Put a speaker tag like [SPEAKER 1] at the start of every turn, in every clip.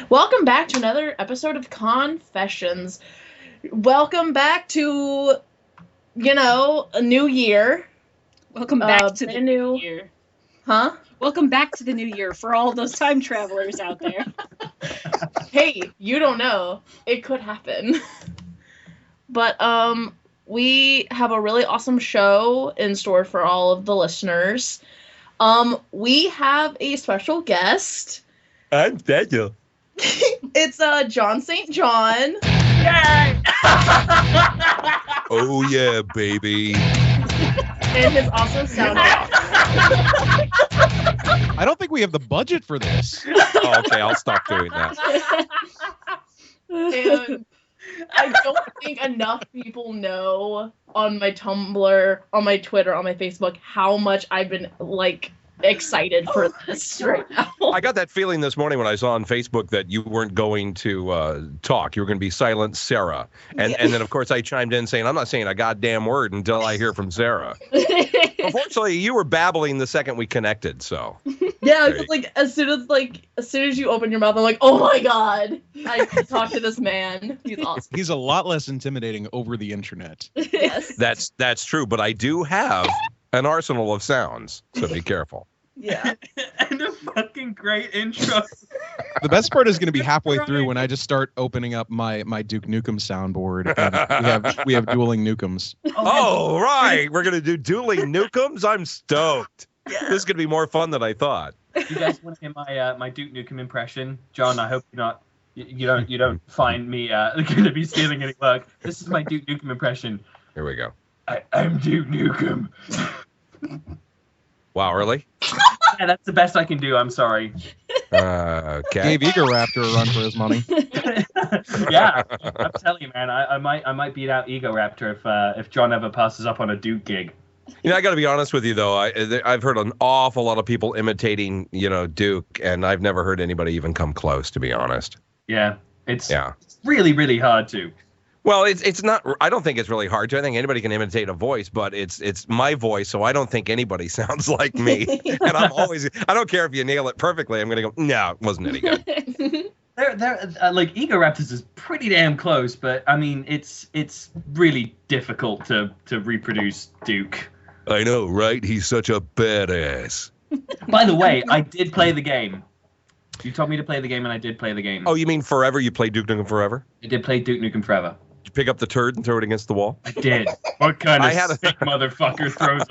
[SPEAKER 1] Welcome back to another episode of Confessions. Welcome back to, a new year.
[SPEAKER 2] Welcome back to the new year.
[SPEAKER 1] Huh?
[SPEAKER 2] Welcome back to the new year for all those time travelers out there.
[SPEAKER 1] Hey, you don't know. It could happen. But, we have a really awesome show in store for all of the listeners. We have a special guest.
[SPEAKER 3] I'm Daniel.
[SPEAKER 1] It's John St. John.
[SPEAKER 2] Yay!
[SPEAKER 3] Oh yeah, baby.
[SPEAKER 1] And his awesome sound.
[SPEAKER 4] I don't think we have the budget for this.
[SPEAKER 3] Oh, okay, I'll stop doing that.
[SPEAKER 1] And I don't think enough people know on my Tumblr, on my Twitter, on my Facebook, how much I've been, excited for this right now.
[SPEAKER 3] I got that feeling this morning when I saw on Facebook that you weren't going to talk. You were going to be silent, Sarah. And then, of course, I chimed in saying, I'm not saying a goddamn word until I hear from Sarah. Unfortunately, you were babbling the second we connected, so.
[SPEAKER 1] Yeah, because, as soon as you open your mouth, I'm like, oh my god, I can talk to this man. He's awesome.
[SPEAKER 4] He's a lot less intimidating over the internet.
[SPEAKER 1] Yes.
[SPEAKER 3] That's true, but I do have an arsenal of sounds, so be careful.
[SPEAKER 1] Yeah.
[SPEAKER 5] And a fucking great intro.
[SPEAKER 4] The best part is going to be halfway through when I just start opening up my Duke Nukem soundboard. And we have dueling Nukems.
[SPEAKER 3] Oh, right. We're going to do dueling Nukems? I'm stoked. Yeah. This is going to be more fun than I thought.
[SPEAKER 5] You guys want to hear my Duke Nukem impression? John, I hope you don't find me going to be stealing any work. This is my Duke Nukem impression.
[SPEAKER 3] Here we go.
[SPEAKER 5] I'm Duke Nukem.
[SPEAKER 3] Wow, really?
[SPEAKER 5] Yeah, that's the best I can do. I'm sorry.
[SPEAKER 3] Okay.
[SPEAKER 4] Gave Egoraptor a run for his money.
[SPEAKER 5] Yeah, I'm telling you, man. I might beat out Egoraptor if John ever passes up on a Duke gig.
[SPEAKER 3] You know, I got to be honest with you, though. I've heard an awful lot of people imitating, Duke, and I've never heard anybody even come close, to be honest.
[SPEAKER 5] Yeah, it's really, really hard to.
[SPEAKER 3] Well, it's not. I don't think it's really hard to. I think anybody can imitate a voice, but it's my voice, so I don't think anybody sounds like me. And I don't care if you nail it perfectly. I'm gonna go, no, it wasn't any good.
[SPEAKER 5] They're Egoraptors is pretty damn close, but I mean, it's really difficult to reproduce Duke.
[SPEAKER 3] I know, right? He's such a badass.
[SPEAKER 5] By the way, I did play the game. You told me to play the game, and I did play the game.
[SPEAKER 3] Oh, you mean Forever? You played Duke Nukem Forever?
[SPEAKER 5] I did play Duke Nukem Forever.
[SPEAKER 3] Did you pick up the turd and throw it against the wall?
[SPEAKER 5] I did. What kind of sick motherfucker throws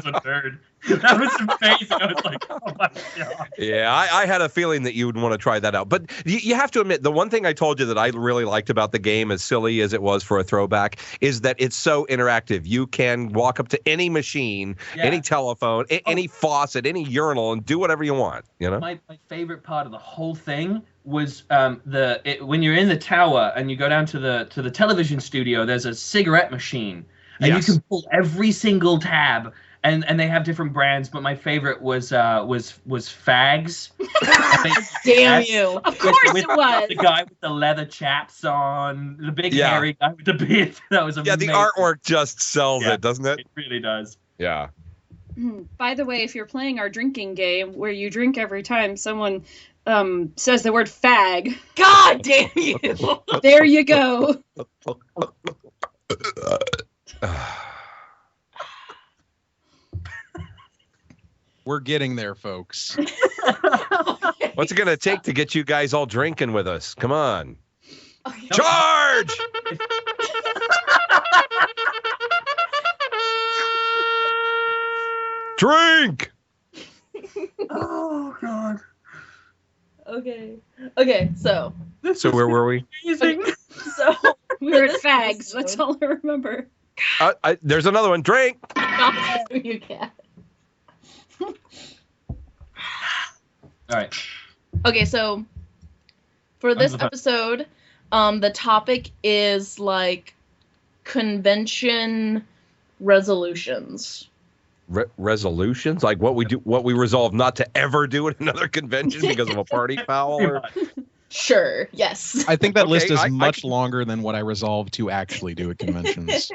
[SPEAKER 5] a turd? That was amazing. I was like, oh my god.
[SPEAKER 3] Yeah, I had a feeling that you would want to try that out. But you have to admit, the one thing I told you that I really liked about the game, as silly as it was for a throwback, is that it's so interactive. You can walk up to any machine, any telephone, any faucet, any urinal, and do whatever you want.
[SPEAKER 5] My favorite part of the whole thing was when you're in the tower and you go down to the television studio, there's a cigarette machine, and you can pull every single tab. And they have different brands, but my favorite was Fags.
[SPEAKER 1] Damn you!
[SPEAKER 2] Of course it was.
[SPEAKER 5] The guy with the leather chaps on, the big hairy guy with the beard. That was amazing.
[SPEAKER 3] Yeah, the artwork just sells it, doesn't it?
[SPEAKER 5] It really does.
[SPEAKER 3] Yeah.
[SPEAKER 2] By the way, if you're playing our drinking game where you drink every time someone says the word fag,
[SPEAKER 1] God damn you!
[SPEAKER 2] There you go.
[SPEAKER 4] We're getting there, folks.
[SPEAKER 3] What's it going to take to get you guys all drinking with us? Come on.
[SPEAKER 1] Okay.
[SPEAKER 3] Charge! Drink!
[SPEAKER 5] Oh, God.
[SPEAKER 1] Okay, so.
[SPEAKER 3] So where were we?
[SPEAKER 5] Amazing.
[SPEAKER 1] So.
[SPEAKER 2] We were at fags. That's all I remember.
[SPEAKER 3] There's another one. Drink!
[SPEAKER 1] You can.
[SPEAKER 5] All right.
[SPEAKER 1] Okay, so for this episode, the topic is convention resolutions.
[SPEAKER 3] Resolutions? Like what we resolve not to ever do at another convention because of a party foul? Or...
[SPEAKER 1] Sure, yes.
[SPEAKER 4] I think that list is much longer than what I resolved to actually do at conventions.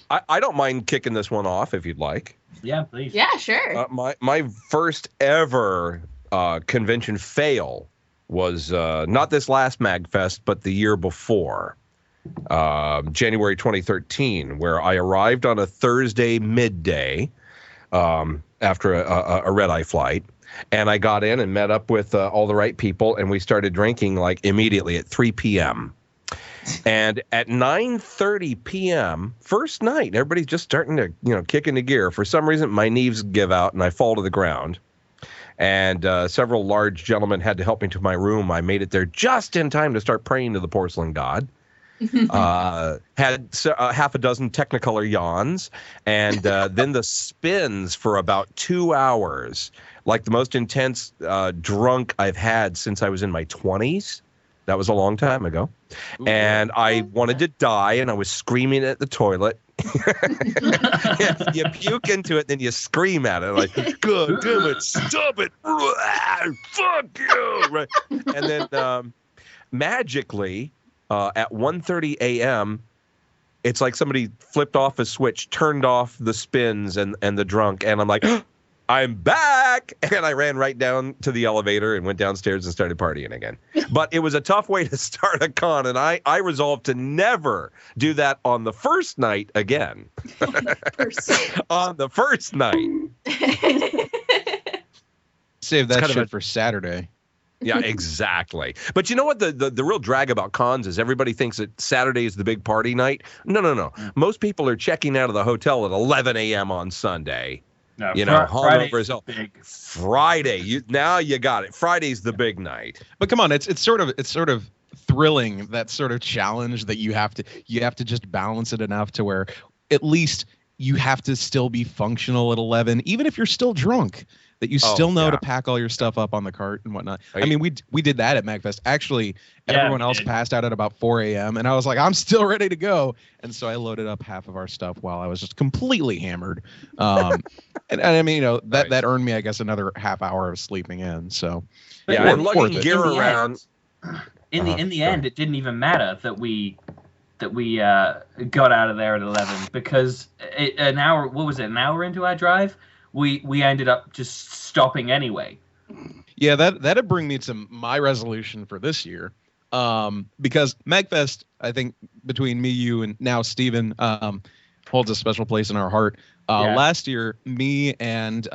[SPEAKER 3] I don't mind kicking this one off if you'd like.
[SPEAKER 5] Yeah, please.
[SPEAKER 1] Yeah, sure.
[SPEAKER 3] My first ever convention fail was not this last MAGfest, but the year before, January 2013, where I arrived on a Thursday midday after a red-eye flight. And I got in and met up with all the right people, and we started drinking like immediately at 3 p.m. And at 9:30 p.m., first night, everybody's just starting to, kick into gear. For some reason, my knees give out and I fall to the ground. And several large gentlemen had to help me to my room. I made it there just in time to start praying to the porcelain god. Had half a dozen Technicolor yawns, and then the spins for about 2 hours, like the most intense drunk I've had since I was in my 20s. That was a long time ago. Ooh, and I wanted to die, and I was screaming at the toilet. You puke into it, then you scream at it like, "God damn it, stop it, fuck you!" Right? And then magically, at 1:30 a.m., it's like somebody flipped off a switch, turned off the spins and the drunk, and I'm like, I'm back! And I ran right down to the elevator and went downstairs and started partying again. But it was a tough way to start a con, and I resolved to never do that on the first night again. On the first night.
[SPEAKER 4] Save that shit for Saturday.
[SPEAKER 3] Yeah, exactly. But you know what? The real drag about cons is everybody thinks that Saturday is the big party night. No. Most people are checking out of the hotel at 11 a.m. on Sunday. No, hungover is big. Friday. Now you got it. Friday's the big night.
[SPEAKER 4] But come on, it's sort of thrilling, that sort of challenge that you have to just balance it enough to where at least you have to still be functional at 11, even if you're still drunk. That you still know to pack all your stuff up on the cart and whatnot. I mean, we did that at MAGfest. Actually, everyone else passed out at about 4 a.m. and I was like, I'm still ready to go. And so I loaded up half of our stuff while I was just completely hammered. And I mean, that earned me, I guess, another half hour of sleeping in. So
[SPEAKER 3] and lugging gear around.
[SPEAKER 5] In the end, it didn't even matter that we got out of there at 11 because an hour into our drive, we ended up just stopping anyway.
[SPEAKER 4] Yeah, that'd bring me to my resolution for this year. Because MAGfest, I think between me, you, and now Steven, holds a special place in our heart. Last year, me and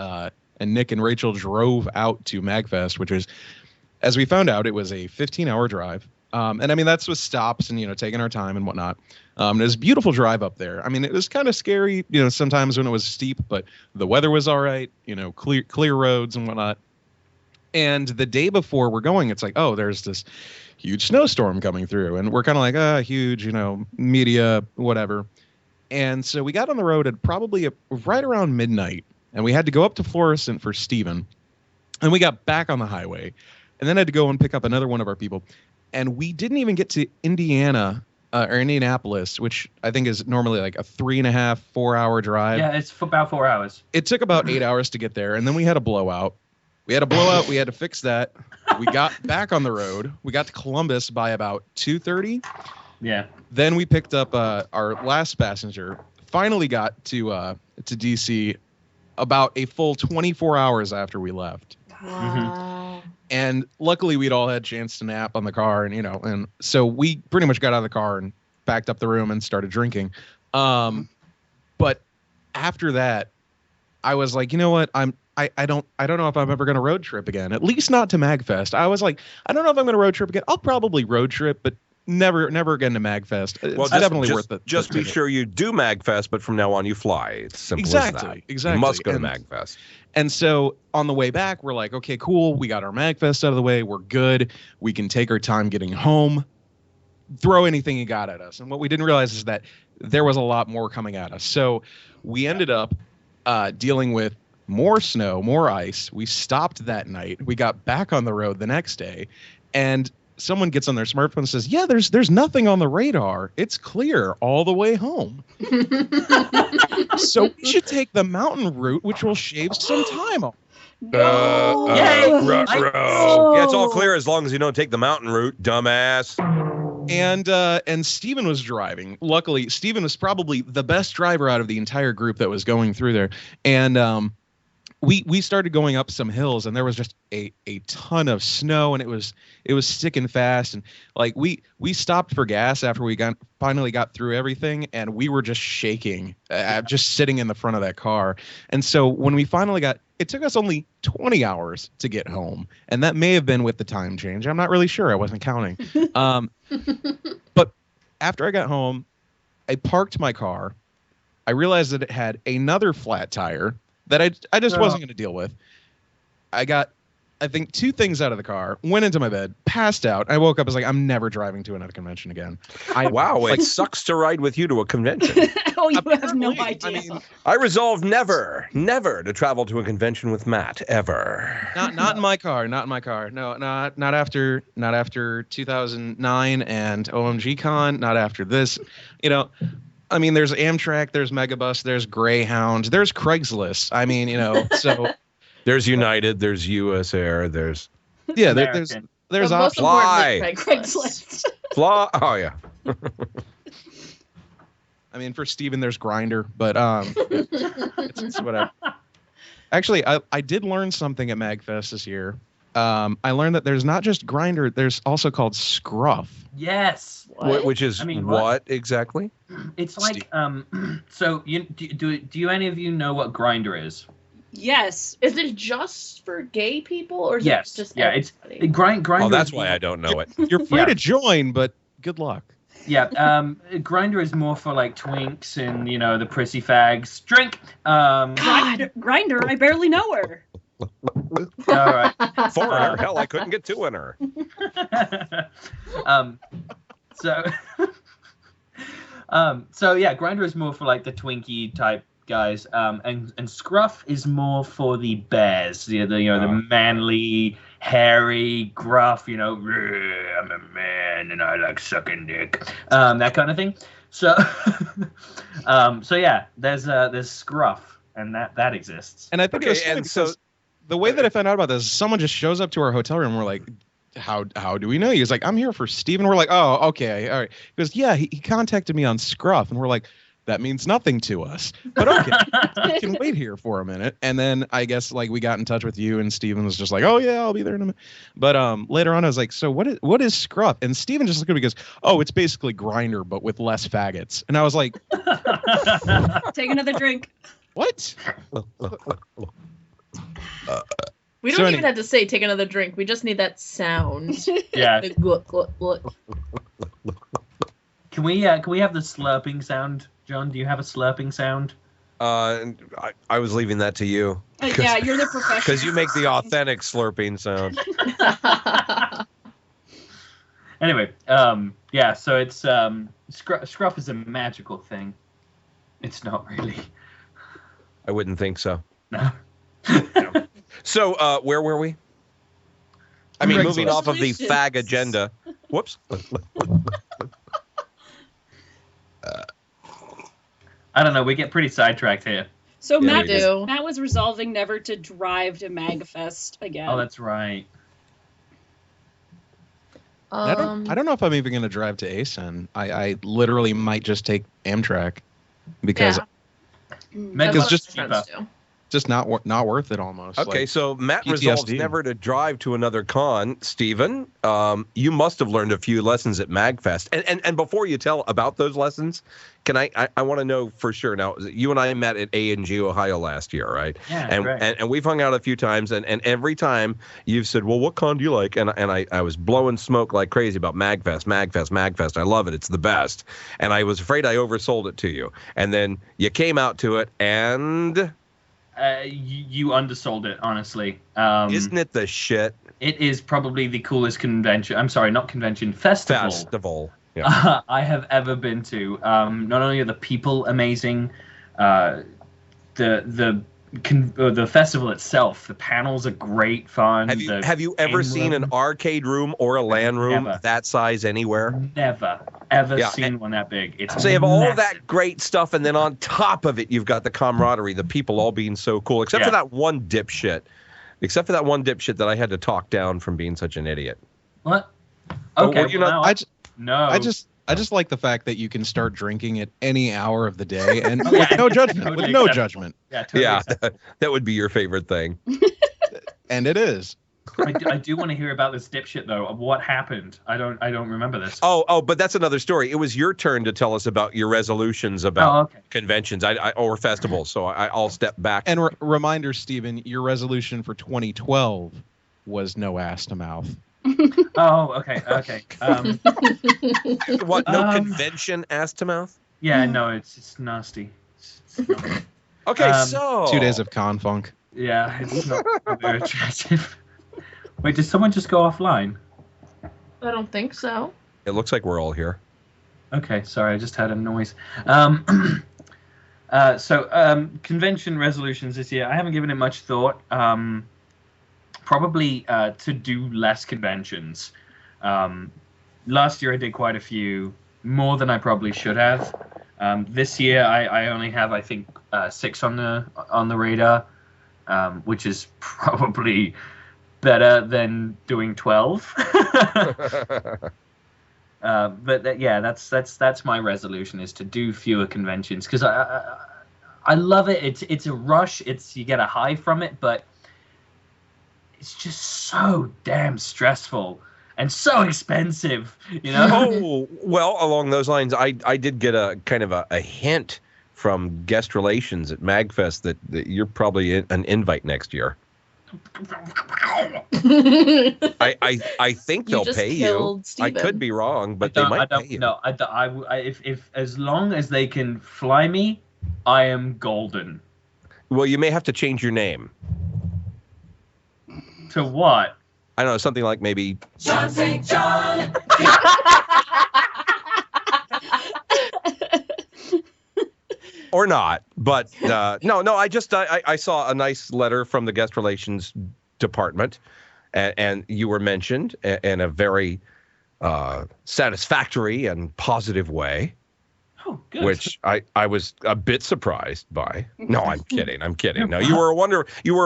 [SPEAKER 4] Nick and Rachel drove out to MAGfest, which was, as we found out, it was a 15-hour drive. And I mean, that's with stops and, taking our time and whatnot. It was a beautiful drive up there. I mean, it was kind of scary, sometimes when it was steep, but the weather was all right, clear roads and whatnot. And the day before we're going, it's like, oh, there's this huge snowstorm coming through. And we're kind of like, huge, media, whatever. And so we got on the road at probably right around midnight. And we had to go up to Florissant for Steven. And we got back on the highway. And then had to go and pick up another one of our people. And we didn't even get to Indiana or Indianapolis, which I think is normally like a 3.5, 4 hour drive.
[SPEAKER 5] Yeah, it's about 4 hours.
[SPEAKER 4] It took about 8 hours to get there. And then we had a blowout. We had to fix that. We got back on the road. We got to Columbus by about 2:30.
[SPEAKER 5] Yeah. Then
[SPEAKER 4] we picked up our last passenger. Finally got to DC about a full 24 hours after we left.
[SPEAKER 1] Wow.
[SPEAKER 4] And luckily we'd all had a chance to nap on the car, and and so we pretty much got out of the car and backed up the room and started drinking. But after that, I was like, you know what? I don't know if I'm ever going to road trip again. At least not to MAGfest. I was like, I don't know if I'm going to road trip again. I'll probably road trip, but never again to MAGfest. It's definitely worth it.
[SPEAKER 3] Just be sure you do MAGfest, but from now on you fly. It's simple as that.
[SPEAKER 4] Exactly.
[SPEAKER 3] You must go to MAGfest.
[SPEAKER 4] And so on the way back, we're like, okay, cool. We got our MAGfest out of the way. We're good. We can take our time getting home. Throw anything you got at us. And what we didn't realize is that there was a lot more coming at us. So we ended up dealing with more snow, more ice. We stopped that night. We got back on the road the next day, and someone gets on their smartphone and says, yeah, there's nothing on the radar. It's clear all the way home. So we should take the mountain route, which will shave some time off.
[SPEAKER 3] Yeah, it's all clear as long as you don't take the mountain route, dumbass.
[SPEAKER 4] And Steven was driving. Luckily, Steven was probably the best driver out of the entire group that was going through there. And we started going up some hills, and there was just a ton of snow, and it was sticking fast, and like we stopped for gas after we finally got through everything, and we were just shaking, just sitting in the front of that car. And so when we finally it took us only 20 hours to get home, and that may have been with the time change. I'm not really sure. I wasn't counting. But after I got home, I parked my car. I realized that it had another flat tire that I just wasn't going to deal with. I got, I think, 2 things out of the car, went into my bed, passed out. I woke up, I was like, I'm never driving to another convention again.
[SPEAKER 3] Wow, it sucks to ride with you to a convention.
[SPEAKER 2] Oh, you have no idea.
[SPEAKER 4] I mean,
[SPEAKER 3] I resolved never to travel to a convention with Matt, ever.
[SPEAKER 4] not in my car, not in my car. No, not after 2009 and OMG Con, not after this. You know, I mean, there's Amtrak, there's Megabus, there's Greyhound, there's Craigslist. I mean, you know, so
[SPEAKER 3] there's United, there's US Air, there's
[SPEAKER 4] there's
[SPEAKER 1] Most
[SPEAKER 3] Fly.
[SPEAKER 1] importantly, Craigslist.
[SPEAKER 3] Flaw. Oh yeah.
[SPEAKER 4] I mean, for Steven, there's Grindr, but it's whatever. Actually, I did learn something at MAGfest this year. I learned that there's not just Grindr, there's also called Scruff.
[SPEAKER 5] Yes.
[SPEAKER 3] Which is what exactly?
[SPEAKER 5] It's like so do any of you know what Grindr is?
[SPEAKER 2] Yes.
[SPEAKER 1] Is it just for gay people, or is
[SPEAKER 5] Yes.
[SPEAKER 1] it just
[SPEAKER 5] Yeah,
[SPEAKER 1] everybody?
[SPEAKER 5] it's Grindr.
[SPEAKER 3] Oh, that's why I don't know it.
[SPEAKER 4] You're free to join, but good luck.
[SPEAKER 5] Yeah, Grindr is more for like twinks and the prissy fags. Drink.
[SPEAKER 2] Grinder, I barely know her.
[SPEAKER 5] All right.
[SPEAKER 3] Foreigner, hell, I couldn't get 2 in her.
[SPEAKER 5] So yeah, Grindr is more for like the Twinkie type guys, and Scruff is more for the bears, the manly, hairy, gruff, I'm a man and I like sucking dick, that kind of thing. So, so yeah, there's Scruff, and that exists.
[SPEAKER 4] And I think the way that I found out about this, someone just shows up to our hotel room. We're like, how do we know you? He's like, I'm here for Steven. We're like, oh, okay, all right. He goes, yeah, he contacted me on Scruff, and we're like, that means nothing to us, but okay, we can wait here for a minute. And then I guess like we got in touch with you, and Steven was just like, oh yeah, I'll be there in a minute. But later on I was like, so what is Scruff? And Steven just looked at me and goes, oh, it's basically Grindr but with less faggots. And I was like,
[SPEAKER 2] Take another drink.
[SPEAKER 4] what?
[SPEAKER 1] We don't even have to say take another drink. We just need that sound.
[SPEAKER 5] Yeah.
[SPEAKER 1] The look.
[SPEAKER 5] Can we have the slurping sound, John? Do you have a slurping sound?
[SPEAKER 3] I was leaving that to you.
[SPEAKER 2] Yeah, you're the professional.
[SPEAKER 3] Because you make the authentic slurping sound.
[SPEAKER 5] Anyway, yeah. So it's Scruff is a magical thing. It's not really.
[SPEAKER 3] I wouldn't think so.
[SPEAKER 5] No.
[SPEAKER 3] No. So where were we? I mean, moving off of the
[SPEAKER 2] Congratulations.
[SPEAKER 3] fag agenda. Whoops.
[SPEAKER 5] I don't know. We get pretty sidetracked here.
[SPEAKER 2] So
[SPEAKER 3] Yeah,
[SPEAKER 2] Matt,
[SPEAKER 1] we do.
[SPEAKER 2] Matt was resolving never to drive to MAGfest again.
[SPEAKER 5] Oh, that's right.
[SPEAKER 4] I don't know if I'm even going to drive to ASEN. I literally might just take Amtrak because
[SPEAKER 5] Meg
[SPEAKER 1] That's
[SPEAKER 5] is
[SPEAKER 1] what
[SPEAKER 5] just
[SPEAKER 1] my friends
[SPEAKER 5] cheaper.
[SPEAKER 1] do.
[SPEAKER 4] just not worth it almost.
[SPEAKER 3] Okay,
[SPEAKER 4] Like,
[SPEAKER 3] so Matt
[SPEAKER 4] PTSD.
[SPEAKER 3] resolves never to drive to another con. Steven, you must have learned a few lessons at MAGfest. And before you tell about those lessons, can I want to know for sure. Now, you and I met at A&G Ohio last year, right?
[SPEAKER 5] Yeah,
[SPEAKER 3] and,
[SPEAKER 5] right.
[SPEAKER 3] and we've hung out a few times, and every time you've said, well, what con do you like? And I was blowing smoke like crazy about MAGfest. I love it. It's the best. And I was afraid I oversold it to you. And then you came out to it, and
[SPEAKER 5] You undersold it, honestly.
[SPEAKER 3] isn't it the shit?
[SPEAKER 5] It is probably the coolest convention. I'm sorry, not convention, festival.
[SPEAKER 3] Yeah.
[SPEAKER 5] I have ever been to. Not only are the people amazing, the festival itself, the panels are great fun.
[SPEAKER 3] Have you ever seen an arcade room or a LAN room
[SPEAKER 5] Never.
[SPEAKER 3] that size anywhere?
[SPEAKER 5] Never ever
[SPEAKER 3] Yeah,
[SPEAKER 5] seen one that big. It's
[SPEAKER 3] So you have all
[SPEAKER 5] massive.
[SPEAKER 3] that great stuff, and then on top of it, you've got the camaraderie, the people all being so cool, except for that one dipshit. Except for that one dipshit that I had to talk down from being such an idiot.
[SPEAKER 5] What?
[SPEAKER 3] Oh,
[SPEAKER 5] Okay,
[SPEAKER 3] were you
[SPEAKER 5] well,
[SPEAKER 3] not-
[SPEAKER 5] now
[SPEAKER 4] I
[SPEAKER 5] no.
[SPEAKER 4] I just like the fact that you can start drinking at any hour of the day and with no judgment.
[SPEAKER 5] Totally
[SPEAKER 4] with no
[SPEAKER 5] acceptable.
[SPEAKER 4] judgment.
[SPEAKER 5] Yeah, totally acceptable.
[SPEAKER 3] that would be your favorite thing.
[SPEAKER 4] And it is.
[SPEAKER 5] I do want to hear about this dipshit though. Of what happened? I don't remember this.
[SPEAKER 3] Oh, but that's another story. It was your turn to tell us about your resolutions about conventions or festivals. So I'll step back.
[SPEAKER 4] And reminder, Stephen, your resolution for 2012 was no ass to mouth.
[SPEAKER 5] Oh, okay.
[SPEAKER 3] What? No convention ass to mouth?
[SPEAKER 5] Yeah, no, it's nasty. It's not,
[SPEAKER 3] Okay, so
[SPEAKER 4] 2 days of con funk.
[SPEAKER 5] yeah, it's not very attractive. Wait, did someone just go offline?
[SPEAKER 1] I don't think so.
[SPEAKER 3] it looks like we're all here.
[SPEAKER 5] Okay, sorry, I just had a noise. Convention resolutions this year, I haven't given it much thought. Probably to do less conventions. Last year I did quite a few, more than I probably should have. This year I only have, I think, 6 on the radar, which is probably better than doing 12. That's my resolution, is to do fewer conventions, because I love it. It's a rush. You get a high from it, but it's just so damn stressful and so expensive, you know?
[SPEAKER 3] Oh, well, along those lines, I did get a kind of a hint from guest relations at MAGfest that you're probably an invite next year. I think they'll pay you.
[SPEAKER 1] Steven.
[SPEAKER 3] I could be wrong, but they might pay you.
[SPEAKER 5] No, if as long as they can fly me, I am golden.
[SPEAKER 3] Well, you may have to change your name.
[SPEAKER 5] To what?
[SPEAKER 3] I don't know, something like maybe
[SPEAKER 6] John St. John.
[SPEAKER 3] or not. But no. I saw a nice letter from the guest relations department, and you were mentioned in a very satisfactory and positive way.
[SPEAKER 5] Oh, good.
[SPEAKER 3] Which I was a bit surprised by. No, I'm kidding. No, you were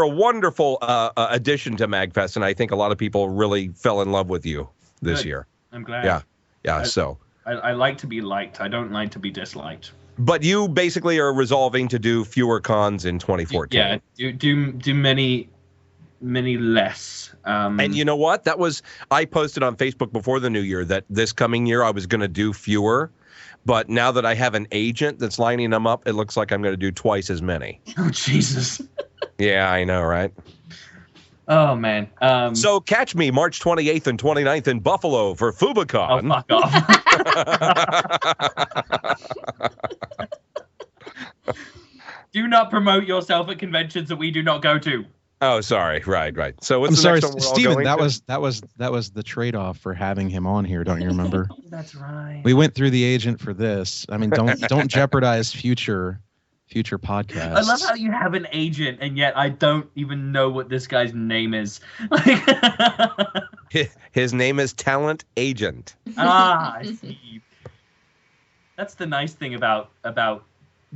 [SPEAKER 3] a wonderful addition to MAGfest, and I think a lot of people really fell in love with you this year.
[SPEAKER 5] I'm glad.
[SPEAKER 3] Yeah. So
[SPEAKER 5] I like to be liked. I don't like to be disliked.
[SPEAKER 3] but you basically are resolving to do fewer cons in 2014.
[SPEAKER 5] Yeah, do many less.
[SPEAKER 3] And you know what? I posted on Facebook before the new year that this coming year I was going to do fewer. But now that I have an agent that's lining them up, it looks like I'm going to do twice as many.
[SPEAKER 5] Oh, Jesus.
[SPEAKER 3] Yeah, I know, right?
[SPEAKER 5] Oh, man.
[SPEAKER 3] So catch me March 28th and 29th in Buffalo for FubaCon.
[SPEAKER 5] Oh, fuck off. Do not promote yourself at conventions that we do not go to.
[SPEAKER 3] Oh, sorry. Right. So what's
[SPEAKER 4] I'm
[SPEAKER 3] the
[SPEAKER 4] sorry,
[SPEAKER 3] next one we're all
[SPEAKER 4] Stephen.
[SPEAKER 3] going to?
[SPEAKER 4] That was the trade-off for having him on here. Don't you remember?
[SPEAKER 5] That's right.
[SPEAKER 4] We went through the agent for this. I mean, don't jeopardize future podcasts.
[SPEAKER 5] I love how you have an agent, and yet I don't even know what this guy's name is.
[SPEAKER 3] His name is Talent Agent.
[SPEAKER 5] I see. That's the nice thing about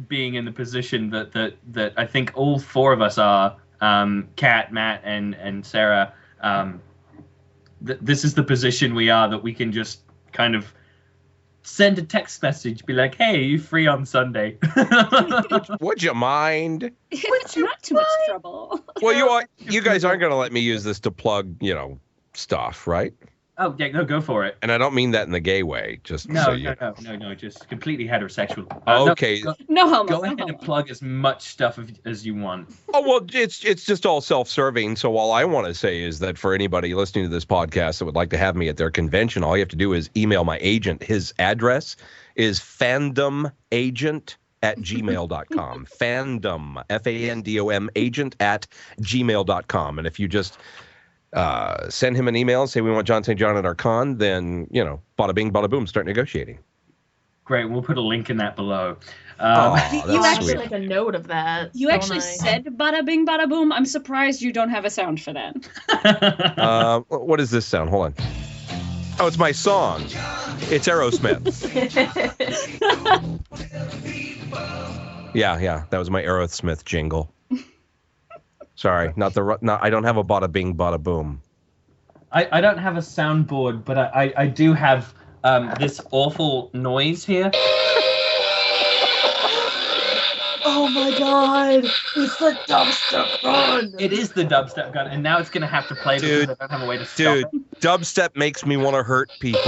[SPEAKER 5] being in the position that I think all four of us are. Kat, Matt, and Sarah. This is the position we are, that we can just kind of send a text message, be like, "Hey, are you free on Sunday?"
[SPEAKER 3] Would you mind?
[SPEAKER 2] It's not too much trouble.
[SPEAKER 3] Well, you guys aren't going to let me use this to plug, stuff, right?
[SPEAKER 5] Oh yeah, no, go for it.
[SPEAKER 3] And I don't mean that in the gay way. Just
[SPEAKER 5] No,
[SPEAKER 3] so you.
[SPEAKER 5] no, just completely heterosexual.
[SPEAKER 3] Okay.
[SPEAKER 2] No homo.
[SPEAKER 5] Go ahead and plug as much stuff as you want.
[SPEAKER 3] Oh, well, it's just all self-serving. So all I want to say is that for anybody listening to this podcast that would like to have me at their convention, all you have to do is email my agent. His address is fandomagent@gmail.com. Fandom, FANDOM, agent@gmail.com. And if you just send him an email and say we want John St. John at our con, then, bada bing, bada boom, start negotiating.
[SPEAKER 5] Great, we'll put a link in that below.
[SPEAKER 1] You actually make a note of that.
[SPEAKER 2] You actually said bada bing bada boom. I'm surprised you don't have a sound for that.
[SPEAKER 3] What is this sound? Hold on. Oh, it's my song. It's Aerosmith. Yeah, that was my Aerosmith jingle. Sorry, I don't have a bada bing, bada boom.
[SPEAKER 5] I don't have a soundboard, but I do have this awful noise here.
[SPEAKER 1] Oh my god! It's the dubstep gun!
[SPEAKER 5] It is the dubstep gun, and now it's going to have to play because I don't have a way to stop
[SPEAKER 3] Dude,
[SPEAKER 5] it.
[SPEAKER 3] dubstep makes me want to hurt people.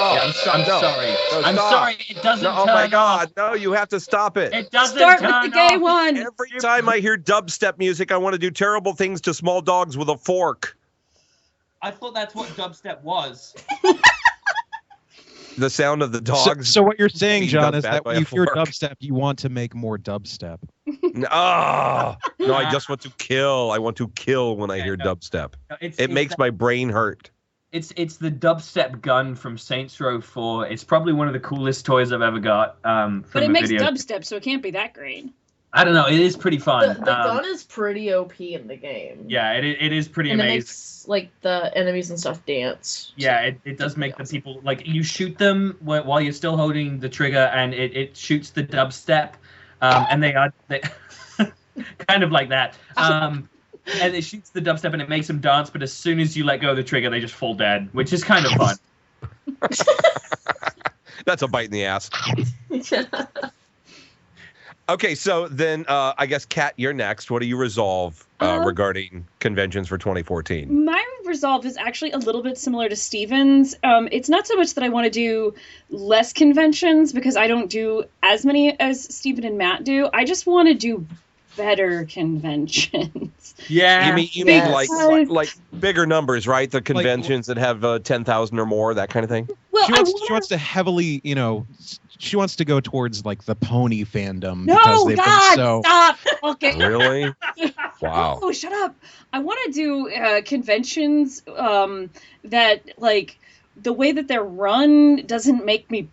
[SPEAKER 5] Oh, yeah, I'm sorry. I'm sorry. It doesn't turn
[SPEAKER 3] Oh my God!
[SPEAKER 5] off.
[SPEAKER 3] No, you have to stop it.
[SPEAKER 5] It doesn't
[SPEAKER 2] Start
[SPEAKER 5] turn
[SPEAKER 2] with the gay
[SPEAKER 5] off.
[SPEAKER 2] one.
[SPEAKER 3] Every time I hear dubstep music, I want to do terrible things to small dogs with a fork.
[SPEAKER 5] I thought that's what dubstep was.
[SPEAKER 3] The sound of the dogs.
[SPEAKER 4] So what you're saying,
[SPEAKER 3] being
[SPEAKER 4] John,
[SPEAKER 3] dubbed
[SPEAKER 4] is
[SPEAKER 3] back
[SPEAKER 4] that
[SPEAKER 3] by
[SPEAKER 4] when
[SPEAKER 3] a
[SPEAKER 4] you hear
[SPEAKER 3] fork.
[SPEAKER 4] dubstep, you want to make more dubstep.
[SPEAKER 3] No, I just want to kill. I want to kill when I hear
[SPEAKER 5] no.
[SPEAKER 3] dubstep.
[SPEAKER 5] It's
[SPEAKER 3] It makes my brain hurt.
[SPEAKER 5] It's the dubstep gun from Saints Row 4. It's probably one of the coolest toys I've ever got. From
[SPEAKER 2] But it
[SPEAKER 5] a
[SPEAKER 2] makes
[SPEAKER 5] video.
[SPEAKER 2] dubstep, so it can't be that great.
[SPEAKER 5] I don't know. It is pretty fun.
[SPEAKER 1] The gun is pretty OP in the game.
[SPEAKER 5] Yeah, it is pretty
[SPEAKER 1] and
[SPEAKER 5] amazing.
[SPEAKER 1] it makes like the enemies and stuff dance.
[SPEAKER 5] Yeah, it does make the people, like, you shoot them while you're still holding the trigger, and it shoots the dubstep, and they kind of like that. And it shoots the dubstep and it makes them dance, but as soon as you let go of the trigger, they just fall dead, which is kind of fun.
[SPEAKER 3] That's a bite in the ass. Okay, so then I guess, Kat, you're next. What do you resolve regarding conventions for 2014?
[SPEAKER 2] My resolve is actually a little bit similar to Steven's. It's not so much that I want to do less conventions, because I don't do as many as Steven and Matt do. I just want to do better conventions.
[SPEAKER 5] Yeah.
[SPEAKER 3] You mean
[SPEAKER 1] Yes.
[SPEAKER 3] like bigger numbers, right? The conventions that have 10,000 or more, that kind of thing?
[SPEAKER 2] Well,
[SPEAKER 4] She wants to heavily, she wants to go towards like the pony fandom.
[SPEAKER 2] No,
[SPEAKER 4] because they've
[SPEAKER 2] God,
[SPEAKER 4] been so...
[SPEAKER 2] stop. Okay.
[SPEAKER 3] Really? Wow.
[SPEAKER 2] Oh, shut up. I want to do conventions that, like, the way that they're run doesn't make me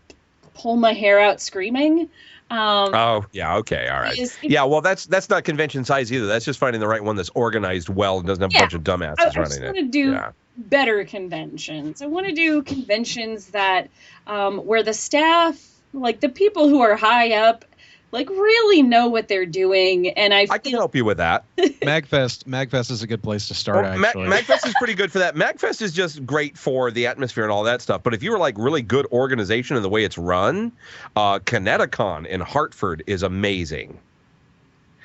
[SPEAKER 2] pull my hair out screaming.
[SPEAKER 3] Oh, yeah, okay, all right. Yeah, well, that's not convention size either. That's just finding the right one that's organized well and doesn't have a bunch of dumbasses
[SPEAKER 2] I
[SPEAKER 3] running
[SPEAKER 2] just
[SPEAKER 3] it.
[SPEAKER 2] want to do
[SPEAKER 3] Yeah.
[SPEAKER 2] better conventions. I want to do conventions that where the staff, like the people who are high up, like really know what they're doing, and I
[SPEAKER 3] can help you with that.
[SPEAKER 4] MAGfest is a good place to start.
[SPEAKER 3] Well,
[SPEAKER 4] actually,
[SPEAKER 3] MAGfest is pretty good for that. MAGfest is just great for the atmosphere and all that stuff. But if you were like really good organization in the way it's run, Kineticon in Hartford is amazing.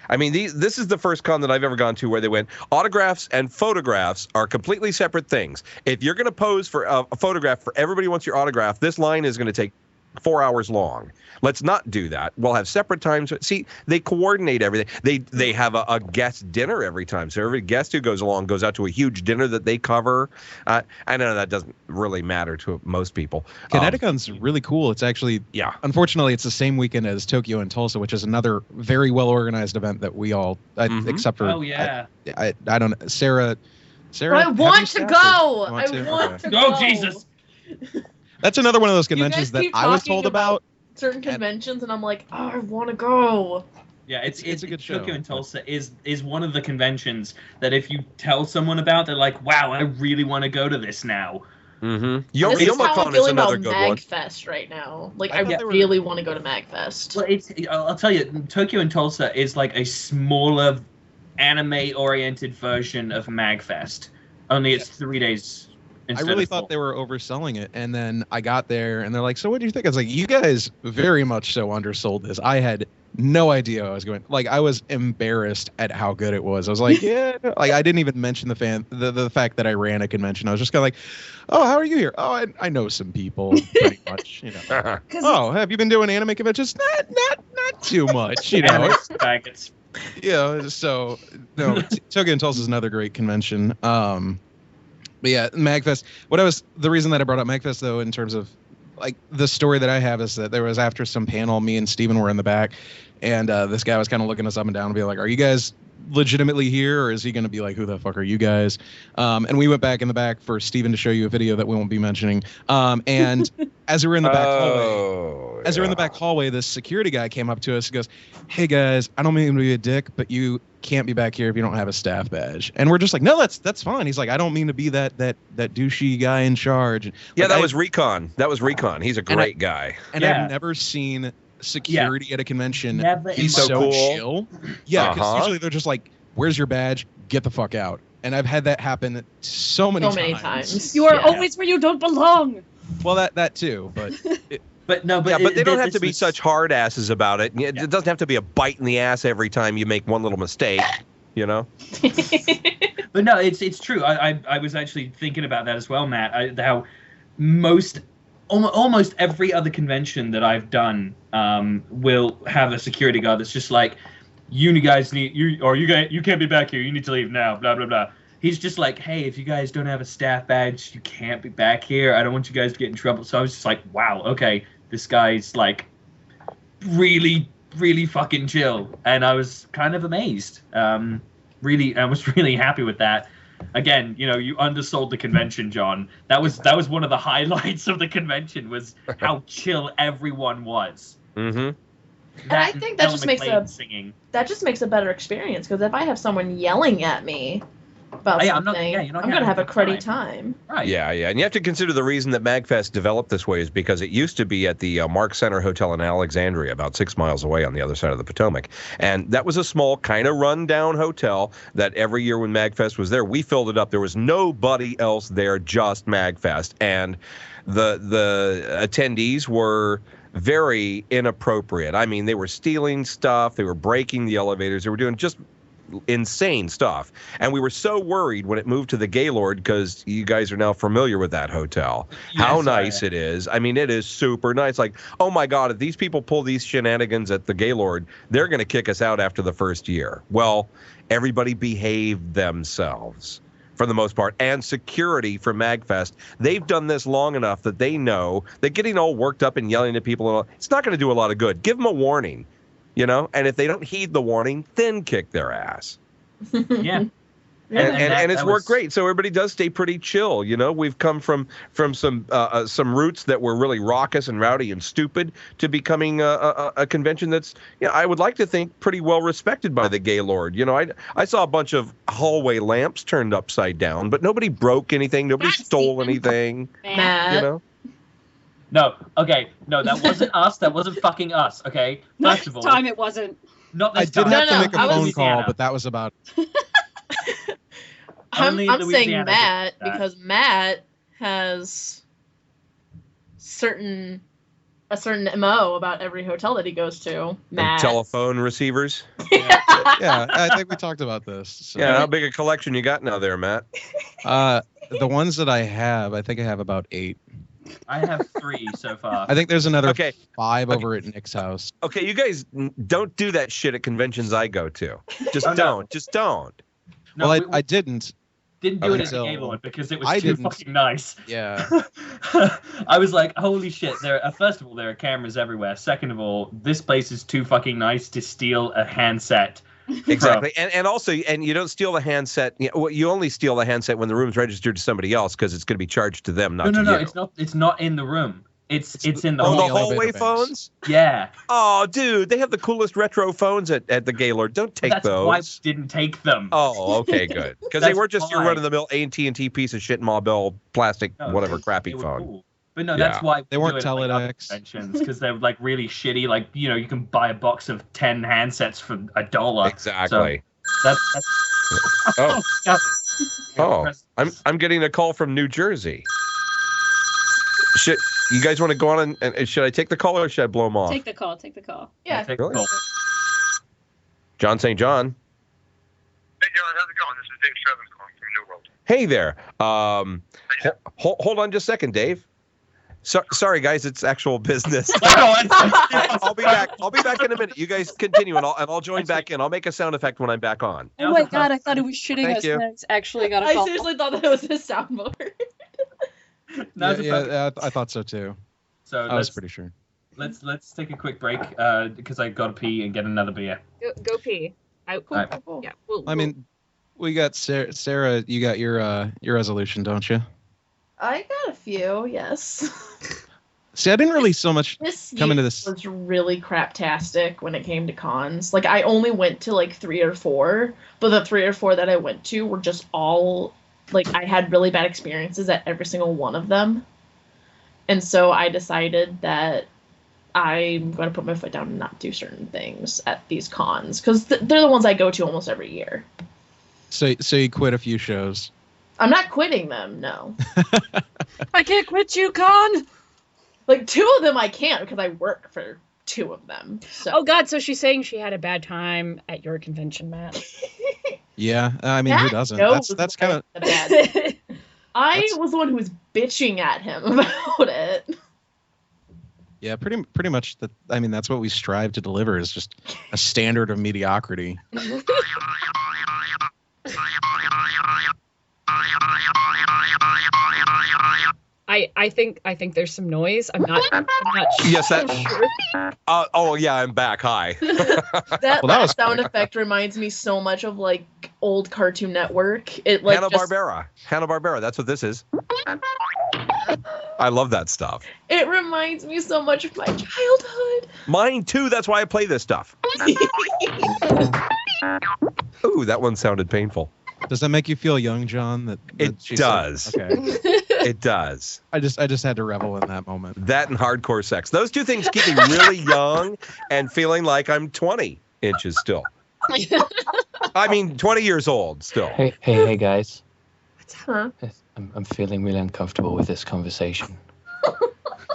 [SPEAKER 3] I mean, this is the first con that I've ever gone to where they went, autographs and photographs are completely separate things. If you're going to pose for a photograph for everybody who wants your autograph, this line is going to take 4 hours long. Let's not do that. We'll have separate times. See, they coordinate everything. They have a guest dinner every time. So every guest who goes along goes out to a huge dinner that they cover. I know that doesn't really matter to most people.
[SPEAKER 4] Kineticon's really cool. It's actually, unfortunately, it's the same weekend as Tokyo and Tulsa, which is another very well organized event that we all, except for, I don't know, Sarah.
[SPEAKER 1] I want to go. I want to go.
[SPEAKER 5] Oh, Jesus.
[SPEAKER 4] That's another one of those conventions that I was told about.
[SPEAKER 1] Certain conventions, and I'm like, oh, I want to go.
[SPEAKER 5] Yeah, it's
[SPEAKER 4] a good show.
[SPEAKER 5] Tokyo and Tulsa is one of the conventions that if you tell someone about, they're like, wow, I really want to go to this now.
[SPEAKER 3] Mm-hmm.
[SPEAKER 1] This is how I'm feeling about
[SPEAKER 3] good one.
[SPEAKER 1] MAGfest right now. Like,
[SPEAKER 5] I
[SPEAKER 1] I
[SPEAKER 5] thought they were-
[SPEAKER 1] really want to go to MAGfest.
[SPEAKER 5] Well, I'll tell you, Tokyo and Tulsa is like a smaller, anime-oriented version of MAGfest. Only it's 3 days.
[SPEAKER 4] I really thought they were overselling it, and then I got there, and they're like, "So what do you think?" I was like, "You guys very much so undersold this." I had no idea I was going. Like, I was embarrassed at how good it was. I was like, "Yeah," like I didn't even mention the fact that I ran a convention. I was just kind of like, "Oh, how are you here?" "Oh, I know some people, pretty much." You know. "Oh, have you been doing anime conventions?" Not too much. You know. Yeah. So no, Tokyo and Tulsa is another great convention. But yeah, MAGfest. The reason that I brought up MAGfest, though, in terms of like the story that I have, is that there was after some panel, me and Steven were in the back, and this guy was kind of looking us up and down and be like, "Are you guys legitimately here, or is he going to be like, who the fuck are you guys?" And we went back in the back for Steven to show you a video that we won't be mentioning. And as we were in the back hallway, this security guy came up to us and goes, "Hey guys, I don't mean to be a dick, but you can't be back here if you don't have a staff badge." And we're just like, "No, that's fine." He's like, "I don't mean to be that douchey guy in charge."
[SPEAKER 3] Yeah,
[SPEAKER 4] like,
[SPEAKER 3] that was Recon. That was Recon. He's a great guy.
[SPEAKER 4] And I've never seen security at a convention. He's so
[SPEAKER 3] cool.
[SPEAKER 4] chill. Yeah, because usually they're just like, "Where's your badge? Get the fuck out." And I've had that happen so many times.
[SPEAKER 2] You are always where you don't belong.
[SPEAKER 4] Well, that too, but
[SPEAKER 5] But no,
[SPEAKER 3] But they don't have to be
[SPEAKER 5] this-
[SPEAKER 3] such hard asses about it. It doesn't have to be a bite in the ass every time you make one little mistake, you know?
[SPEAKER 5] But no, it's true. I was actually thinking about that as well, Matt. How almost every other convention that I've done will have a security guard that's just like, you guys you can't be back here. You need to leave now. Blah blah blah. He's just like, hey, if you guys don't have a staff badge, you can't be back here. I don't want you guys to get in trouble. So I was just like, wow, okay, this guy's like really, really fucking chill, and I was kind of amazed. I was really happy with that. Again, you undersold the convention, John. That was one of the highlights of the convention was how chill everyone was.
[SPEAKER 3] Mm-hmm.
[SPEAKER 1] And I think that just makes
[SPEAKER 5] singing.
[SPEAKER 1] That just makes a better experience, because if I have someone yelling at me about something, I'm going to have a cruddy time.
[SPEAKER 5] Right.
[SPEAKER 3] Yeah, and you have to consider the reason that MAGfest developed this way is because it used to be at the Mark Center Hotel in Alexandria, about 6 miles away on the other side of the Potomac. And that was a small, kind of run-down hotel that every year when MAGfest was there, we filled it up. There was nobody else there, just MAGfest. And the attendees were very inappropriate. I mean, they were stealing stuff. They were breaking the elevators. They were doing just insane stuff. And we were so worried when it moved to the Gaylord, because you guys are now familiar with that hotel, how nice it is. I mean, it is super nice. Like, oh my God, if these people pull these shenanigans at the Gaylord, they're going to kick us out after the first year. Well, everybody behaved themselves for the most part. And security for MAGfest, they've done this long enough that they know that getting all worked up and yelling at people, it's not going to do a lot of good. Give them a warning. And if they don't heed the warning, then kick their ass.
[SPEAKER 5] Yeah.
[SPEAKER 3] And it's worked great. So everybody does stay pretty chill. We've come from some roots that were really raucous and rowdy and stupid to becoming a convention that's, I would like to think, pretty well respected by the Gaylord. I saw a bunch of hallway lamps turned upside down, but nobody broke anything. Nobody stole anything.
[SPEAKER 1] Matt.
[SPEAKER 5] No, okay, no, that wasn't us. That wasn't fucking us. Okay, first of all,
[SPEAKER 2] this time it wasn't.
[SPEAKER 5] Not
[SPEAKER 4] I
[SPEAKER 5] this
[SPEAKER 4] did
[SPEAKER 5] time.
[SPEAKER 4] have to make a phone call,
[SPEAKER 5] Louisiana.
[SPEAKER 4] but that was about it.
[SPEAKER 1] I'm saying
[SPEAKER 5] Louisiana
[SPEAKER 1] Matt
[SPEAKER 5] did that.
[SPEAKER 1] because Matt has a certain MO about every hotel that he goes to. Matt.
[SPEAKER 3] Telephone receivers.
[SPEAKER 4] Yeah, I think we talked about this. So.
[SPEAKER 3] Yeah, how big a collection you got now there, Matt?
[SPEAKER 4] The ones that I think I have about 8.
[SPEAKER 5] I have 3 so far.
[SPEAKER 4] I think there's another
[SPEAKER 3] Okay.
[SPEAKER 4] 5 over at Nick's house.
[SPEAKER 3] Okay, you guys don't do that shit at conventions I go to. Just
[SPEAKER 5] Oh, no.
[SPEAKER 3] don't. Just don't.
[SPEAKER 5] No,
[SPEAKER 4] Well,
[SPEAKER 5] we
[SPEAKER 4] I didn't.
[SPEAKER 5] didn't do it at the
[SPEAKER 4] until-
[SPEAKER 5] Gaylord because it was
[SPEAKER 4] I
[SPEAKER 5] too
[SPEAKER 4] didn't.
[SPEAKER 5] fucking nice.
[SPEAKER 4] Yeah.
[SPEAKER 5] I was like, holy shit! First of all, there are cameras everywhere. Second of all, this place is too fucking nice to steal a handset.
[SPEAKER 3] Exactly. And also, you don't steal the handset. You only steal the handset when the room's registered to somebody else, because it's going to be charged to them, not to
[SPEAKER 5] No,
[SPEAKER 3] you.
[SPEAKER 5] it's not in the room. It's in the
[SPEAKER 3] Oh, the
[SPEAKER 5] hallway.
[SPEAKER 3] hallway
[SPEAKER 4] elevator
[SPEAKER 3] phones?
[SPEAKER 5] Yeah.
[SPEAKER 3] Oh, dude, they have the coolest retro phones at the Gaylord. Don't take
[SPEAKER 5] That's
[SPEAKER 3] those.
[SPEAKER 5] why we didn't take them.
[SPEAKER 3] Oh, okay, good. Because they
[SPEAKER 5] That's
[SPEAKER 3] were just your
[SPEAKER 5] why.
[SPEAKER 3] run-of-the-mill AT&T piece of shit, Ma Bell, plastic,
[SPEAKER 5] No,
[SPEAKER 3] whatever,
[SPEAKER 5] they
[SPEAKER 3] crappy
[SPEAKER 5] were
[SPEAKER 3] phone.
[SPEAKER 5] cool. But no,
[SPEAKER 3] Yeah.
[SPEAKER 5] that's why
[SPEAKER 4] They
[SPEAKER 5] we
[SPEAKER 4] weren't
[SPEAKER 5] do it at, like, other
[SPEAKER 4] Teledex.
[SPEAKER 5] conventions, because they're like really shitty. Like, you can buy a box of 10 handsets for $1.
[SPEAKER 3] Exactly.
[SPEAKER 5] That's
[SPEAKER 3] Oh,
[SPEAKER 5] God.
[SPEAKER 3] oh, I'm getting a call from New Jersey. Should you guys want to go on and should I take the call or should I blow them off?
[SPEAKER 2] Take the call.
[SPEAKER 1] Yeah.
[SPEAKER 5] Take
[SPEAKER 3] Really?
[SPEAKER 5] the call.
[SPEAKER 3] John St. John.
[SPEAKER 7] Hey, John, how's it going? This is Dave Strevens calling from New World.
[SPEAKER 3] Hey there. Hold on just a second, Dave. Sorry, guys, it's actual business. I'll be back. I'll be back in a minute. You guys continue, and I'll join back in. I'll make a sound effect when I'm back on.
[SPEAKER 2] Oh my god, I thought it was shitting
[SPEAKER 3] Thank
[SPEAKER 2] us.
[SPEAKER 3] you.
[SPEAKER 2] And it's actually got a
[SPEAKER 1] I
[SPEAKER 2] call.
[SPEAKER 1] seriously thought that was a soundboard.
[SPEAKER 4] Yeah, I thought so too.
[SPEAKER 5] So
[SPEAKER 4] I was pretty sure.
[SPEAKER 5] let's take a quick break because I got to pee and get another beer.
[SPEAKER 2] Go pee.
[SPEAKER 1] Cool,
[SPEAKER 5] Alright.
[SPEAKER 1] cool, cool.
[SPEAKER 2] Yeah.
[SPEAKER 4] I mean, we got Sarah. You got your resolution, don't you?
[SPEAKER 1] I got a few, yes.
[SPEAKER 4] See, I didn't really so much
[SPEAKER 1] This
[SPEAKER 4] come
[SPEAKER 1] year
[SPEAKER 4] into this.
[SPEAKER 1] was really craptastic when it came to cons. Like, I only went to like 3 or 4, but the 3 or 4 that I went to were just all like, I had really bad experiences at every single one of them. And so I decided that I'm going to put my foot down and not do certain things at these cons, because they're the ones I go to almost every year.
[SPEAKER 4] So you quit a few shows.
[SPEAKER 1] I'm not quitting them, no.
[SPEAKER 2] I can't quit you, Con.
[SPEAKER 1] Like, 2 of them I can't because I work for 2 of them. So.
[SPEAKER 2] Oh God, so she's saying she had a bad time at your convention, Matt.
[SPEAKER 4] Yeah, I mean, who doesn't? That's kind of.
[SPEAKER 1] I was the one who was bitching at him about it.
[SPEAKER 4] Yeah, pretty much. I mean, that's what we strive to deliver is just a standard of mediocrity.
[SPEAKER 2] I think there's some noise. I'm not sure.
[SPEAKER 3] Yes, that. Oh yeah, I'm back. Hi.
[SPEAKER 1] that sound effect reminds me so much of like old Cartoon Network. It like
[SPEAKER 3] Hanna-Barbera. That's what this is. I love that stuff.
[SPEAKER 1] It reminds me so much of my childhood.
[SPEAKER 3] Mine too. That's why I play this stuff. Ooh, that one sounded painful.
[SPEAKER 4] Does that make you feel young, John?
[SPEAKER 3] It does.
[SPEAKER 4] Okay.
[SPEAKER 3] It does.
[SPEAKER 4] I just had to revel in that moment.
[SPEAKER 3] That and hardcore sex. Those 2 things keep me really young and feeling like I'm 20 inches still. I mean, 20 years old still.
[SPEAKER 8] Hey, guys.
[SPEAKER 1] Huh?
[SPEAKER 8] I'm feeling really uncomfortable with this conversation.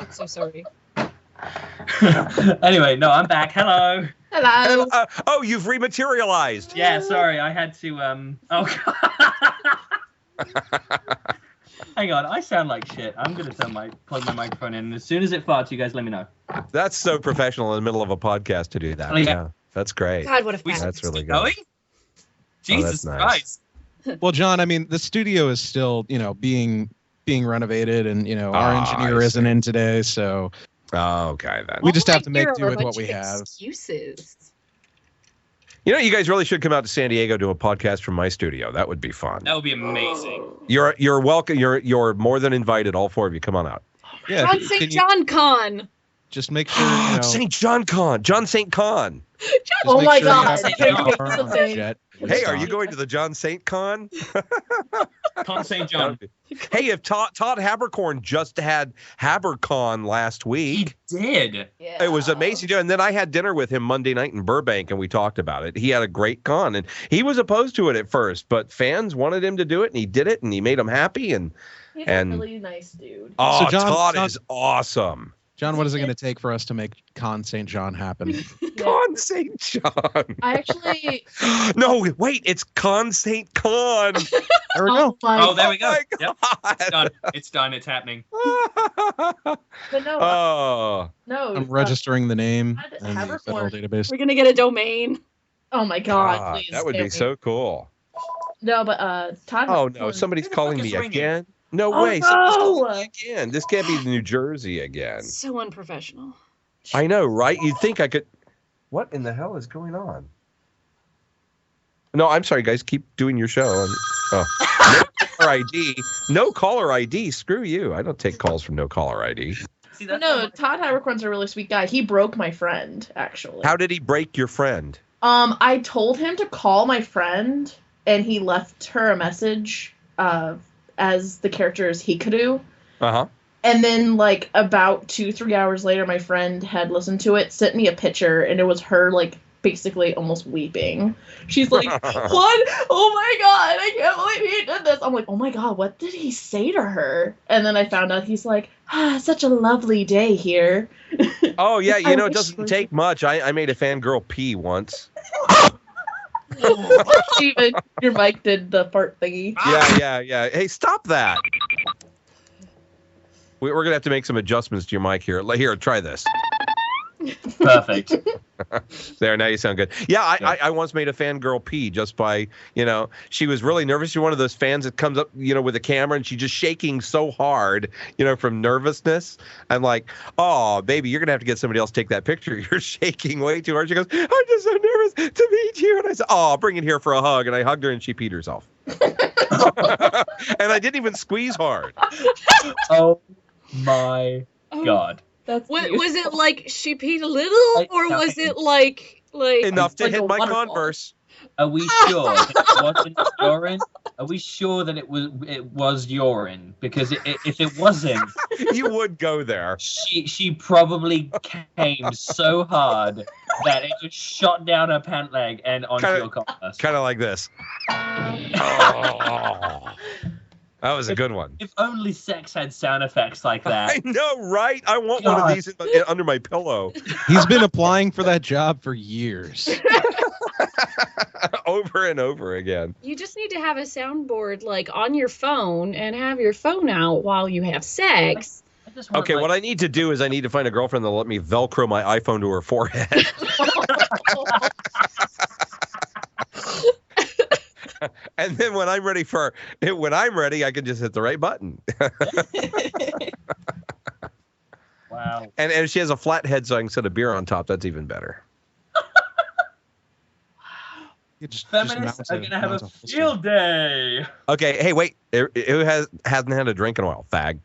[SPEAKER 2] I'm so sorry.
[SPEAKER 5] Anyway, no, I'm back. Hello.
[SPEAKER 1] Hello.
[SPEAKER 3] Oh, you've rematerialized.
[SPEAKER 5] Yeah, sorry, I had to. Oh God. Hang on, I sound like shit. I'm gonna plug my microphone in, and as soon as it farts, you guys let me know.
[SPEAKER 3] That's so professional in the middle of a podcast to do that.
[SPEAKER 5] Oh, yeah.
[SPEAKER 3] That's great.
[SPEAKER 2] God, what a
[SPEAKER 3] That's really good.
[SPEAKER 5] Going? Jesus
[SPEAKER 3] nice.
[SPEAKER 5] Christ.
[SPEAKER 4] Well, John, I mean, the studio is still, being renovated, and our engineer isn't in today, so.
[SPEAKER 3] Okay, then.
[SPEAKER 4] We just have to make do with what we have.
[SPEAKER 2] Excuses.
[SPEAKER 3] You guys really should come out to San Diego do a podcast from my studio. That would be fun.
[SPEAKER 5] That would be amazing.
[SPEAKER 3] You're welcome. You're more than invited. All 4 of you, come on out.
[SPEAKER 4] Yeah,
[SPEAKER 2] John St. John Con.
[SPEAKER 4] Just make sure
[SPEAKER 3] St. John Con. John St. Con.
[SPEAKER 1] Oh my God.
[SPEAKER 3] Hey, are you going to the John St. Con?
[SPEAKER 5] Con St. John.
[SPEAKER 3] Hey, if Todd Habercorn just had HaberCon last week.
[SPEAKER 5] He did.
[SPEAKER 1] Yeah.
[SPEAKER 3] It was amazing. And then I had dinner with him Monday night in Burbank, and we talked about it. He had a great con, and he was opposed to it at first, but fans wanted him to do it, and he did it, and he made them happy. And
[SPEAKER 1] he's a really nice dude.
[SPEAKER 3] Oh,
[SPEAKER 4] So
[SPEAKER 3] Todd is awesome.
[SPEAKER 4] John, what is it going to take for us to make Con St. John happen?
[SPEAKER 3] Con St. John.
[SPEAKER 1] I actually.
[SPEAKER 3] No, wait, it's Con St. Con.
[SPEAKER 4] There we go.
[SPEAKER 5] There we go.
[SPEAKER 3] My
[SPEAKER 5] Yep. It's done. It's done. It's happening.
[SPEAKER 1] But no. No.
[SPEAKER 4] I'm registering the name in the
[SPEAKER 1] Habercorn.
[SPEAKER 4] federal database.
[SPEAKER 2] We're gonna get a domain.
[SPEAKER 1] Oh my God! Please.
[SPEAKER 3] That would be so cool.
[SPEAKER 1] No, but Todd.
[SPEAKER 3] Oh no, somebody's calling me again. No
[SPEAKER 1] Oh,
[SPEAKER 3] way.
[SPEAKER 1] no.
[SPEAKER 3] Somebody's calling me again. This can't be New Jersey again.
[SPEAKER 2] So unprofessional.
[SPEAKER 3] I know, right? You'd think I could. What in the hell is going on? No, I'm sorry, guys. Keep doing your show. No caller ID. No caller ID. Screw you. I don't take calls from no caller ID.
[SPEAKER 5] See,
[SPEAKER 1] No, Todd Habercorn's a really sweet guy. He broke my friend, actually.
[SPEAKER 3] How did he break your friend?
[SPEAKER 1] I told him to call my friend, and he left her a message as the character is Hikaru.
[SPEAKER 3] Uh-huh.
[SPEAKER 1] And then, like, about 2-3 hours later, my friend had listened to it, sent me a picture, and it was her, like, basically almost weeping. She's like, what? Oh my God, I can't believe he did this. I'm like, oh my God, what did he say to her? And then I found out he's like, such a lovely day here.
[SPEAKER 3] Oh, yeah, it doesn't take much. I made a fangirl pee once.
[SPEAKER 1] Steven, your mic did the fart thingy.
[SPEAKER 3] Yeah. Hey, stop that. We're going to have to make some adjustments to your mic here. Here, try this.
[SPEAKER 5] Perfect.
[SPEAKER 3] There, now you sound good. Yeah, I once made a fangirl pee just by, she was really nervous. You're one of those fans that comes up, with a camera and she's just shaking so hard, from nervousness. I'm like, oh, baby, you're going to have to get somebody else to take that picture. You're shaking way too hard. She goes, I'm just so nervous to meet you. And I said, oh, bring it here for a hug. And I hugged her and she peed herself. And I didn't even squeeze hard.
[SPEAKER 5] Oh, my God.
[SPEAKER 2] Was it like she peed a little, or was it like
[SPEAKER 3] enough to hit my
[SPEAKER 1] waterfall.
[SPEAKER 3] Converse?
[SPEAKER 5] Are we sure that it wasn't urine? Are we sure that it was urine? Because if it wasn't,
[SPEAKER 3] you would go there.
[SPEAKER 5] She probably came so hard that it just shot down her pant leg and onto your Converse.
[SPEAKER 3] Kind of like this. Oh. That was a good one.
[SPEAKER 5] If only sex had sound effects like that.
[SPEAKER 3] I know, right? I want one of these under my pillow.
[SPEAKER 4] He's been applying for that job for years.
[SPEAKER 3] Over and over again.
[SPEAKER 2] You just need to have a soundboard like on your phone and have your phone out while you have sex.
[SPEAKER 3] Okay, what I need to do is I need to find a girlfriend that'll let me Velcro my iPhone to her forehead. And then when I'm ready, I can just hit the right button.
[SPEAKER 5] Wow.
[SPEAKER 3] And if she has a flat head so I can set a beer on top, that's even better.
[SPEAKER 5] Feminists are going to have a field day.
[SPEAKER 3] Okay, hey, wait. Who hasn't had a drink in a while? Fag.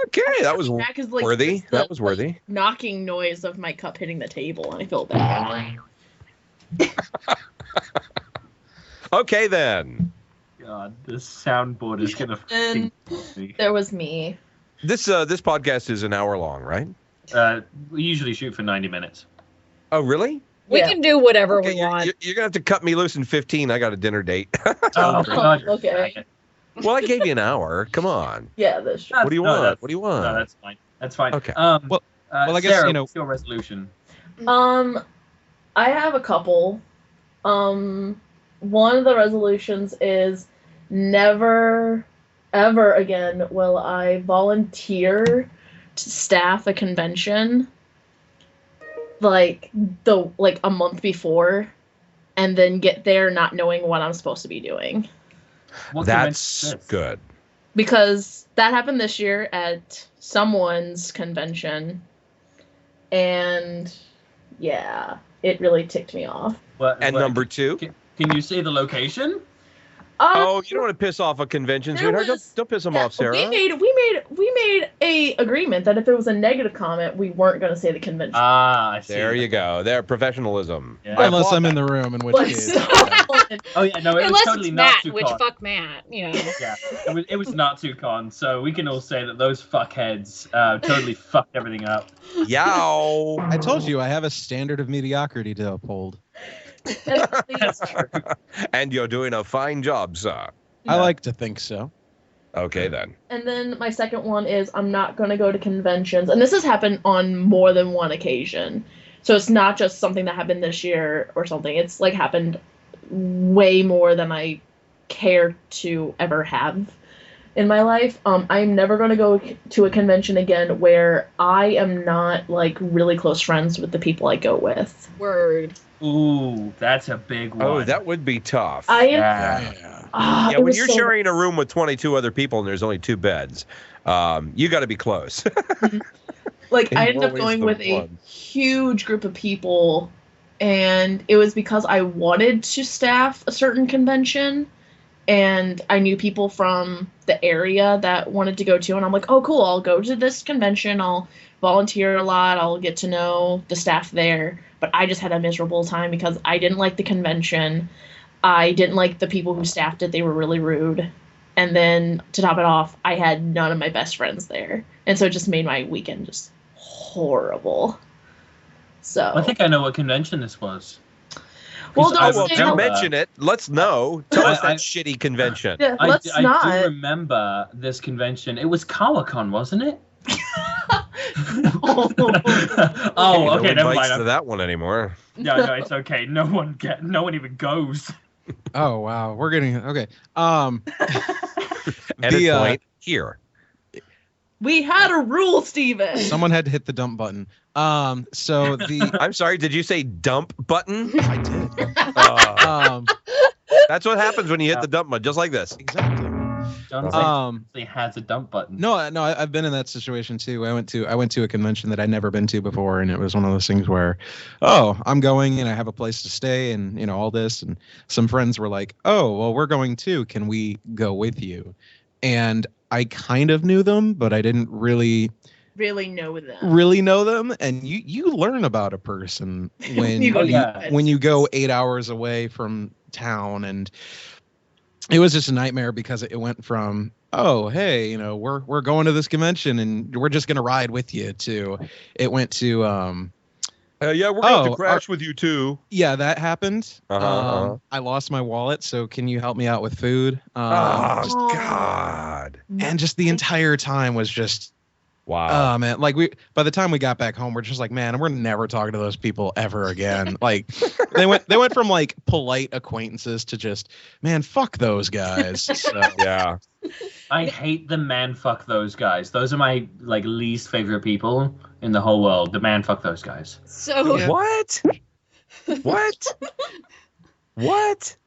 [SPEAKER 3] Okay, that was worthy. That was worthy.
[SPEAKER 1] Knocking noise of my cup hitting the table, and I feel bad.
[SPEAKER 3] Okay, then.
[SPEAKER 5] God, this soundboard is going to me.
[SPEAKER 1] There was me.
[SPEAKER 3] This podcast is an hour long, right?
[SPEAKER 5] We usually shoot for 90 minutes.
[SPEAKER 3] Oh, really?
[SPEAKER 2] We can do whatever we want.
[SPEAKER 3] You're going to have to cut me loose in 15. I got a dinner date.
[SPEAKER 5] Oh, God.
[SPEAKER 1] Okay.
[SPEAKER 3] Well, I gave you an hour. Come on.
[SPEAKER 1] Yeah, that's true.
[SPEAKER 3] What do you want? What do you want?
[SPEAKER 5] No, that's fine. That's fine.
[SPEAKER 3] Okay.
[SPEAKER 4] Well, I guess,
[SPEAKER 5] Sarah, what's your resolution?
[SPEAKER 1] I have a couple. One of the resolutions is never, ever again will I volunteer to staff a convention like a month before and then get there not knowing what I'm supposed to be doing.
[SPEAKER 3] That's good.
[SPEAKER 1] Because that happened this year at someone's convention. And yeah, it really ticked me off.
[SPEAKER 3] Number two?
[SPEAKER 5] Can you say the location?
[SPEAKER 3] Oh, you don't want to piss off a convention, sweetheart. Don't piss them off, Sarah.
[SPEAKER 1] We made a agreement that if it was a negative comment, we weren't going to say the convention.
[SPEAKER 5] Ah, I see.
[SPEAKER 3] There you go. There, professionalism.
[SPEAKER 5] Yeah.
[SPEAKER 4] Unless I'm in the room, in which case.
[SPEAKER 5] Oh yeah, no, it
[SPEAKER 2] Unless
[SPEAKER 5] was totally
[SPEAKER 2] it's
[SPEAKER 5] not
[SPEAKER 2] Matt,
[SPEAKER 5] too
[SPEAKER 2] which
[SPEAKER 5] con.
[SPEAKER 2] fuck Matt, you know.
[SPEAKER 5] Yeah, it was not too con. So we can all say that those fuckheads totally fucked everything up.
[SPEAKER 3] Yow.
[SPEAKER 4] I told you I have a standard of mediocrity to uphold.
[SPEAKER 5] That's true.
[SPEAKER 3] And you're doing a fine job, sir.
[SPEAKER 4] I like to think so.
[SPEAKER 3] Okay, then.
[SPEAKER 1] And then my second one is I'm not going to go to conventions. And this has happened on more than one occasion. So it's not just something that happened this year or something. It's like happened way more than I care to ever have in my life. I'm never going to go to a convention again where I am not like really close friends with the people I go with.
[SPEAKER 2] Word.
[SPEAKER 5] Ooh, that's a big one.
[SPEAKER 3] Oh, that would be tough.
[SPEAKER 1] Yeah,
[SPEAKER 3] when you're sharing a room with 22 other people and there's only 2 beds, you got to be close.
[SPEAKER 1] Like, I ended up going with a huge group of people, and it was because I wanted to staff a certain convention, and I knew people from the area that wanted to go to, and I'm like, oh, cool, I'll go to this convention, I'll volunteer a lot, I'll get to know the staff there, but I just had a miserable time because I didn't like the convention, I didn't like the people who staffed it, they were really rude, and then, to top it off, I had none of my best friends there, and so it just made my weekend just horrible. So
[SPEAKER 5] I think I know what convention this was.
[SPEAKER 1] Well,
[SPEAKER 3] don't mention it. Let's know. Tell us that shitty convention.
[SPEAKER 1] Yeah,
[SPEAKER 5] I
[SPEAKER 1] not.
[SPEAKER 5] do remember this convention. It was Comic-Con, wasn't it? Oh, okay, never mind.
[SPEAKER 3] To that one anymore.
[SPEAKER 5] No, it's okay. No one even goes.
[SPEAKER 4] Oh wow, we're getting okay.
[SPEAKER 3] Edit point here.
[SPEAKER 1] We had a rule, Steven.
[SPEAKER 4] Someone had to hit the dump button. So the
[SPEAKER 3] I'm sorry, did you say dump button?
[SPEAKER 4] I did.
[SPEAKER 3] That's what happens when you hit the dump button, just like this.
[SPEAKER 4] Exactly.
[SPEAKER 5] John has a dump button.
[SPEAKER 4] No, I've been in that situation too. I went to a convention that I'd never been to before, and it was one of those things where, oh, I'm going and I have a place to stay, and you know all this, and some friends were like, oh, well, we're going too. Can we go with you? And I kind of knew them, but I didn't really know them. And you learn about a person when you go 8 hours away from town, and it was just a nightmare because it went from, oh, hey, you know, we're going to this convention and we're just gonna ride with you, to it went to
[SPEAKER 3] Yeah, we're going to crash with you too.
[SPEAKER 4] Yeah, that happened.
[SPEAKER 3] Uh-huh.
[SPEAKER 4] I lost my wallet, so can you help me out with food?
[SPEAKER 3] God.
[SPEAKER 4] And just the entire time was just,
[SPEAKER 3] wow.
[SPEAKER 4] Oh man, like by the time we got back home, we're just like, man, we're never talking to those people ever again. Like they went from like polite acquaintances to just, man, fuck those guys. So.
[SPEAKER 3] Yeah.
[SPEAKER 5] I hate the man fuck those guys. Those are my like least favorite people in the whole world. The man fuck those guys.
[SPEAKER 2] So
[SPEAKER 3] what? What?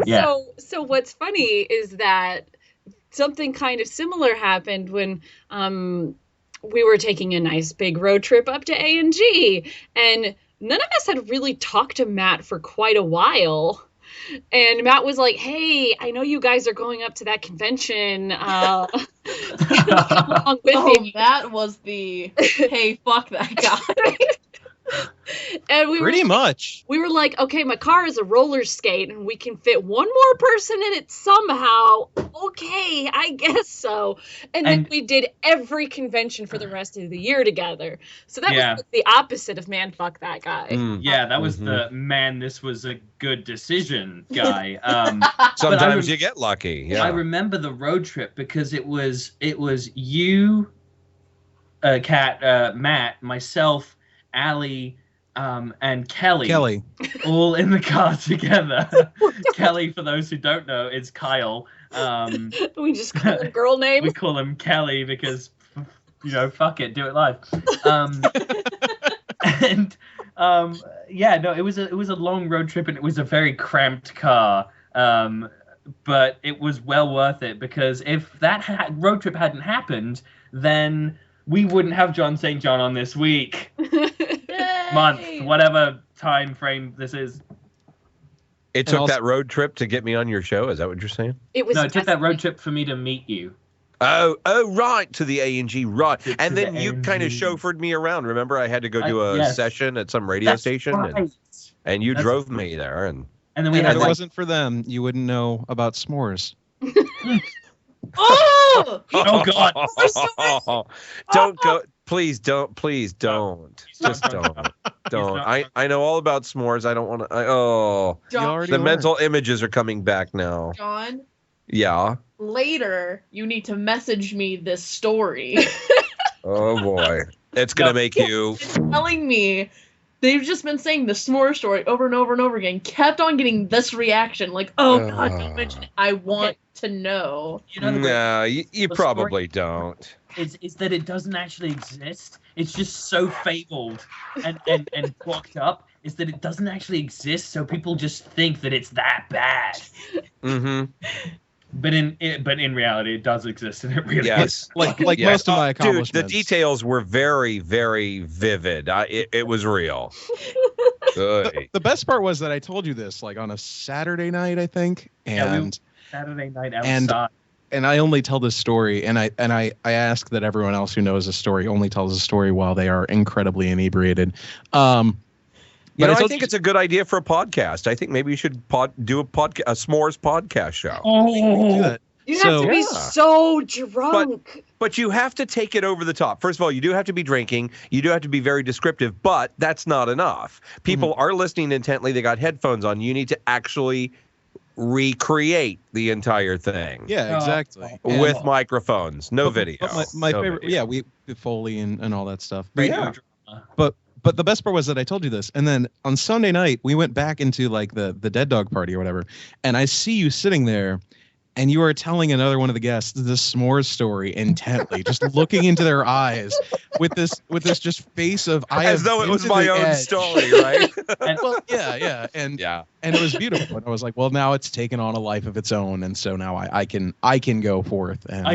[SPEAKER 5] Yeah.
[SPEAKER 2] So what's funny is that something kind of similar happened when we were taking a nice big road trip up to A&G, and none of us had really talked to Matt for quite a while. And Matt was like, "Hey, I know you guys are going up to that convention. Along with me."
[SPEAKER 1] That was the hey, fuck that guy.
[SPEAKER 2] And we
[SPEAKER 4] pretty much.
[SPEAKER 2] We were like, okay, my car is a roller skate and we can fit one more person in it somehow. Okay, I guess so. And then we did every convention for the rest of the year together. So that was the opposite of man, fuck that guy.
[SPEAKER 5] Yeah, that was the man, this was a good decision guy.
[SPEAKER 3] Sometimes you get lucky. Yeah.
[SPEAKER 5] I remember the road trip because it was you, Kat, Matt, myself, Allie, and Kelly all in the car together. Kelly, for those who don't know, is Kyle.
[SPEAKER 2] We just call him girl name.
[SPEAKER 5] We call him Kelly because, fuck it, do it live. It was a long road trip and it was a very cramped car. But it was well worth it because if that road trip hadn't happened, then we wouldn't have John St. John on this week, month, whatever time frame this is.
[SPEAKER 3] It took that road trip to get me on your show. Is that what you're saying?
[SPEAKER 2] It
[SPEAKER 5] took that road trip for me to meet you.
[SPEAKER 3] Oh, right, to the A&G, right. And then you kind of chauffeured me around. Remember, I had to go do a session at some radio station, and you drove me there. And
[SPEAKER 5] then we
[SPEAKER 4] if
[SPEAKER 5] had
[SPEAKER 4] it wasn't for them, you wouldn't know about s'mores.
[SPEAKER 1] Oh!
[SPEAKER 5] Oh God!
[SPEAKER 3] Don't go! Please don't! Please don't! Just don't! I know all about s'mores. I don't want to.
[SPEAKER 1] John,
[SPEAKER 3] the mental images are coming back now.
[SPEAKER 1] John.
[SPEAKER 3] Yeah.
[SPEAKER 1] Later, you need to message me this story.
[SPEAKER 3] Oh boy, it's gonna make you.
[SPEAKER 1] It's telling me. They've just been saying the s'more story over and over and over again. Kept on getting this reaction, like, "Oh God, don't mention it. I want to know."
[SPEAKER 3] No, you probably don't.
[SPEAKER 5] Is that it doesn't actually exist? It's just so fabled and blocked up. Is that it doesn't actually exist, so people just think that it's that bad.
[SPEAKER 3] Mm-hmm.
[SPEAKER 5] But in reality, it does exist, and it really is.
[SPEAKER 4] Like most of my accomplishments.
[SPEAKER 3] Dude, the details were very, very vivid. It was real.
[SPEAKER 4] The best part was that I told you this like on a Saturday night, I think, and
[SPEAKER 5] Saturday night outside.
[SPEAKER 4] And I only tell this story, and I ask that everyone else who knows the story only tells the story while they are incredibly inebriated.
[SPEAKER 3] But I think it's a good idea for a podcast. I think maybe you should do a s'mores podcast show.
[SPEAKER 2] Oh, you have to be so drunk.
[SPEAKER 3] But you have to take it over the top. First of all, you do have to be drinking. You do have to be very descriptive, but that's not enough. People are listening intently. They got headphones on. You need to actually recreate the entire thing.
[SPEAKER 4] Yeah, exactly.
[SPEAKER 3] With microphones, no video.
[SPEAKER 4] But my favorite, video. We Foley and all that stuff.
[SPEAKER 3] But
[SPEAKER 4] But the best part was that I told you this. And then on Sunday night, we went back into like the dead dog party or whatever. And I see you sitting there and you are telling another one of the guests the s'mores story intently, just looking into their eyes with this just face of
[SPEAKER 3] as though it was my own story, right?
[SPEAKER 4] Well, yeah. And it was beautiful. And I was like, well, now it's taken on a life of its own. And so now I can go forth and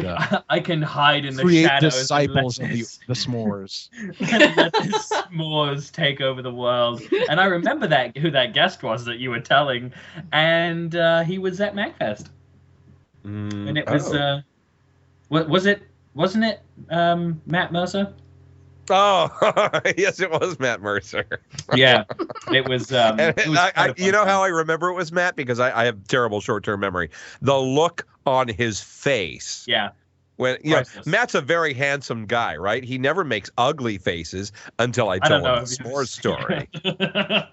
[SPEAKER 5] I can hide in the
[SPEAKER 4] create
[SPEAKER 5] shadows.
[SPEAKER 4] Disciples of the s'mores.
[SPEAKER 5] And let the s'mores take over the world. And I remember who that guest was that you were telling, and he was at MAGfest. And it was wasn't it Matt Mercer?
[SPEAKER 3] Oh, yes, it was Matt Mercer.
[SPEAKER 5] Yeah, it was.
[SPEAKER 3] You know how I remember it was Matt? Because I have terrible short-term memory. The look on his face.
[SPEAKER 5] Yeah.
[SPEAKER 3] When Matt's a very handsome guy, right? He never makes ugly faces until I tell him the s'mores story.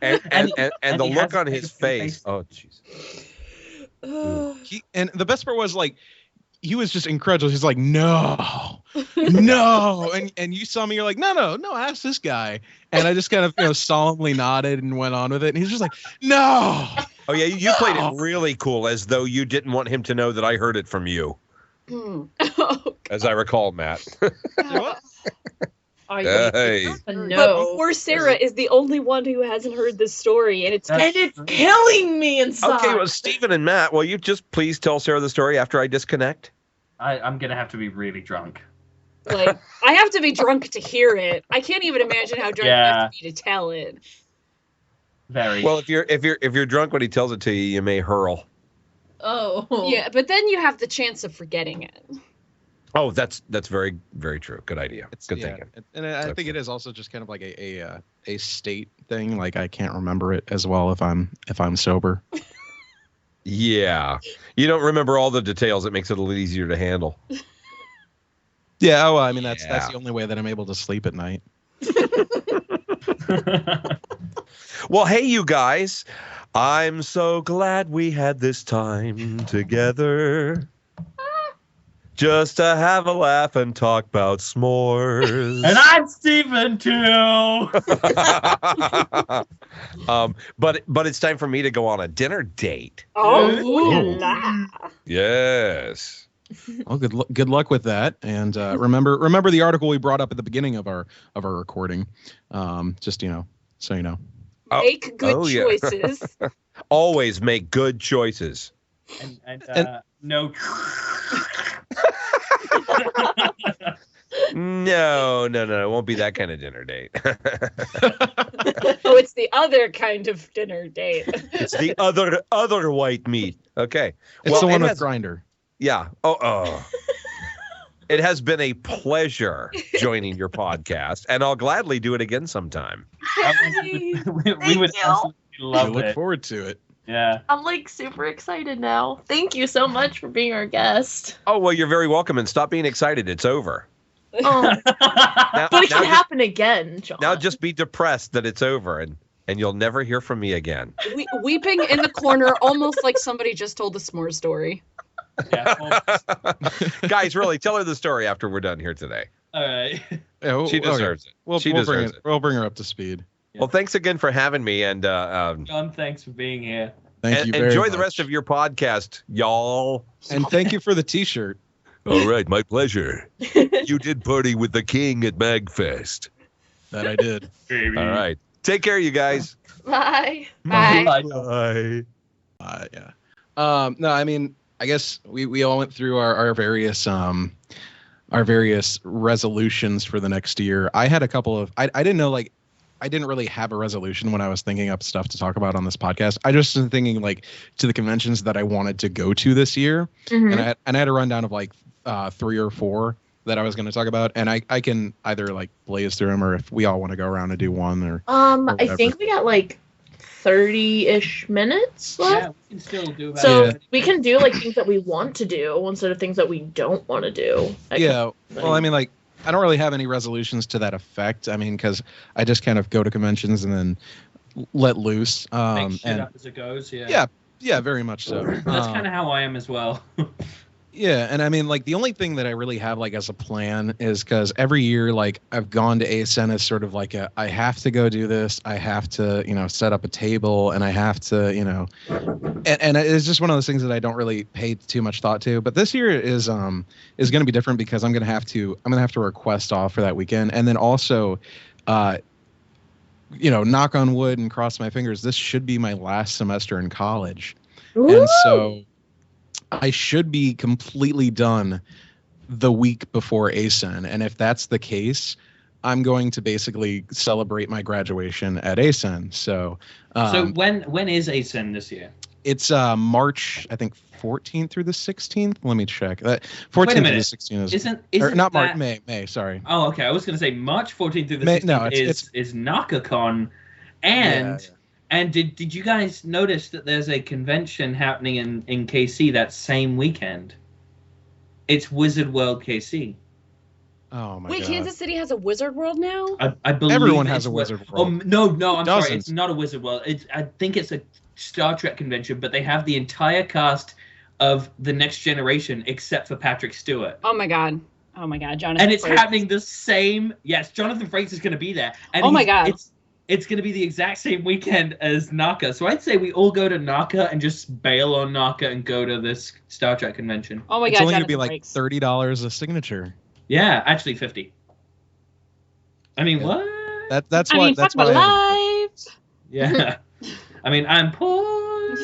[SPEAKER 3] and the look on his face. Oh, jeez.
[SPEAKER 4] And the best part was like he was just incredulous. He's like, no, no, and you saw me. You're like, no, ask this guy. And I just kind of solemnly nodded and went on with it. And he's just like, no.
[SPEAKER 3] Oh yeah, you played it really cool, as though you didn't want him to know that I heard it from you. As I recall, Matt.
[SPEAKER 1] Hey.
[SPEAKER 2] But poor Sarah is the only one who hasn't heard this story, and it's
[SPEAKER 1] killing me inside.
[SPEAKER 3] Okay, well, Stephen and Matt, will you just please tell Sarah the story after I disconnect?
[SPEAKER 5] I'm gonna have to be really drunk.
[SPEAKER 2] Like, I have to be drunk to hear it. I can't even imagine how drunk I have to be to tell it.
[SPEAKER 5] Very
[SPEAKER 3] well. If you're drunk when he tells it to you, you may hurl.
[SPEAKER 1] Oh.
[SPEAKER 2] Yeah, but then you have the chance of forgetting it.
[SPEAKER 3] Oh, that's very, very true. Good idea. Good thinking.
[SPEAKER 4] And I think it is also just kind of like a state thing. Like I can't remember it as well if I'm sober.
[SPEAKER 3] Yeah, you don't remember all the details. It makes it a little easier to handle.
[SPEAKER 4] Yeah. Well, I mean that's the only way that I'm able to sleep at night.
[SPEAKER 3] Well, hey, you guys. I'm so glad we had this time together. Just to have a laugh and talk about s'mores.
[SPEAKER 5] And I'm Stephen too.
[SPEAKER 3] But it's time for me to go on a dinner date.
[SPEAKER 2] Oh,
[SPEAKER 3] yes.
[SPEAKER 4] Well, good luck with that. And remember the article we brought up at the beginning of our recording. Just so you know.
[SPEAKER 2] Make good choices.
[SPEAKER 3] Always make good choices.
[SPEAKER 5] And no.
[SPEAKER 3] No, it won't be that kind of dinner date.
[SPEAKER 2] Oh, it's the other kind of dinner date.
[SPEAKER 3] It's the other white meat. Okay.
[SPEAKER 4] It's the one with Grindr.
[SPEAKER 3] Yeah. Oh. It has been a pleasure joining your podcast, and I'll gladly do it again sometime.
[SPEAKER 5] we would absolutely love it.
[SPEAKER 4] Look forward to it.
[SPEAKER 5] Yeah.
[SPEAKER 1] I'm like super excited now. Thank you so much for being our guest.
[SPEAKER 3] Oh, well, you're very welcome, and stop being excited. It's over.
[SPEAKER 1] Oh. But it can happen again, John.
[SPEAKER 3] Now just be depressed that it's over, and you'll never hear from me again.
[SPEAKER 2] Weeping in the corner, almost like somebody just told the s'more story.
[SPEAKER 5] Yeah,
[SPEAKER 3] Guys, really, tell her the story after we're done here today.
[SPEAKER 5] all right.
[SPEAKER 4] Yeah,
[SPEAKER 3] She deserves it.
[SPEAKER 4] We'll bring her up to speed.
[SPEAKER 5] Yeah.
[SPEAKER 3] Well, thanks again for having me, and
[SPEAKER 5] John, thanks for being here.
[SPEAKER 4] Thank you very
[SPEAKER 3] enjoy
[SPEAKER 4] much.
[SPEAKER 3] the rest of your podcast, y'all.
[SPEAKER 4] And thank you for the T-shirt.
[SPEAKER 3] All right, my pleasure. You did party with the king at MAGfest.
[SPEAKER 4] That I did.
[SPEAKER 5] Baby.
[SPEAKER 3] All right. Take care, you guys.
[SPEAKER 1] Bye.
[SPEAKER 2] Bye.
[SPEAKER 3] Bye.
[SPEAKER 4] Yeah. No, I mean, I guess we all went through our various resolutions for the next year. I had a couple of I didn't know, like, I didn't really have a resolution when I was thinking up stuff to talk about on this podcast. I just was thinking like to the conventions that I wanted to go to this year.
[SPEAKER 1] Mm-hmm.
[SPEAKER 4] And I had a rundown of like 3 or 4 that I was going to talk about, and I can either like blaze through them, or if we all want to go around and do one, or
[SPEAKER 1] I think we got like 30-ish minutes left.
[SPEAKER 5] Yeah, we can still do about
[SPEAKER 1] So
[SPEAKER 5] it.
[SPEAKER 1] we can do like things that we want to do instead of things that we don't want to do.
[SPEAKER 4] Yeah. Well, I mean, like, I don't really have any resolutions to that effect. I mean, because I just kind of go to conventions and then let loose.
[SPEAKER 5] Make shit
[SPEAKER 4] and
[SPEAKER 5] up as it goes. Yeah.
[SPEAKER 4] yeah, very much so.
[SPEAKER 5] That's kind of how I am as well.
[SPEAKER 4] Yeah, and I mean, like, the only thing that I really have, like, as a plan is because every year, like, I've gone to ASN as sort of like I have to go do this. I have to, set up a table, and I have to, and it's just one of those things that I don't really pay too much thought to. But this year is going to be different because I'm going to have to request off for that weekend, and then also, knock on wood and cross my fingers, this should be my last semester in college.
[SPEAKER 1] Ooh.
[SPEAKER 4] And so I should be completely done the week before ASEN. And if that's the case, I'm going to basically celebrate my graduation at ASEN. So
[SPEAKER 5] when is ASEN this year?
[SPEAKER 4] It's March, I think 14th through the 16th. Let me check. 14th through the 16th
[SPEAKER 5] isn't
[SPEAKER 4] not
[SPEAKER 5] that...
[SPEAKER 4] March, May, sorry.
[SPEAKER 5] Oh, okay. I was going to say March 14th through the
[SPEAKER 4] May,
[SPEAKER 5] 16th
[SPEAKER 4] no,
[SPEAKER 5] is NakaCon. And did you guys notice that there's a convention happening in KC that same weekend? It's Wizard World KC.
[SPEAKER 4] Oh my
[SPEAKER 2] Wait,
[SPEAKER 4] god.
[SPEAKER 2] Kansas City has a Wizard World now?
[SPEAKER 5] I believe
[SPEAKER 4] Everyone has
[SPEAKER 5] it's
[SPEAKER 4] a Wizard
[SPEAKER 5] Oh
[SPEAKER 4] World.
[SPEAKER 5] no, I'm sorry.
[SPEAKER 4] Dozens.
[SPEAKER 5] It's not a Wizard World. I think it's a Star Trek convention, but they have the entire cast of the Next Generation except for Patrick Stewart.
[SPEAKER 2] Oh my god, Jonathan.
[SPEAKER 5] And it's
[SPEAKER 2] Frakes.
[SPEAKER 5] happening the same. Yes, Jonathan Frakes is going to be there. And
[SPEAKER 2] Oh my god.
[SPEAKER 5] It's going to be the exact same weekend as NACA. So I'd say we all go to NACA and just bail on NACA and go to this Star Trek convention.
[SPEAKER 2] Oh my
[SPEAKER 4] It's
[SPEAKER 2] god,
[SPEAKER 4] only going to be
[SPEAKER 2] Jonathan
[SPEAKER 4] like
[SPEAKER 2] Frakes.
[SPEAKER 4] $30 a signature.
[SPEAKER 5] Yeah, actually 50. I mean,
[SPEAKER 4] Yeah.
[SPEAKER 5] what?
[SPEAKER 4] That's
[SPEAKER 2] I
[SPEAKER 4] why.
[SPEAKER 2] mean,
[SPEAKER 4] That's
[SPEAKER 2] fuck my
[SPEAKER 4] why.
[SPEAKER 2] life.
[SPEAKER 5] Yeah. I mean, I'm poor.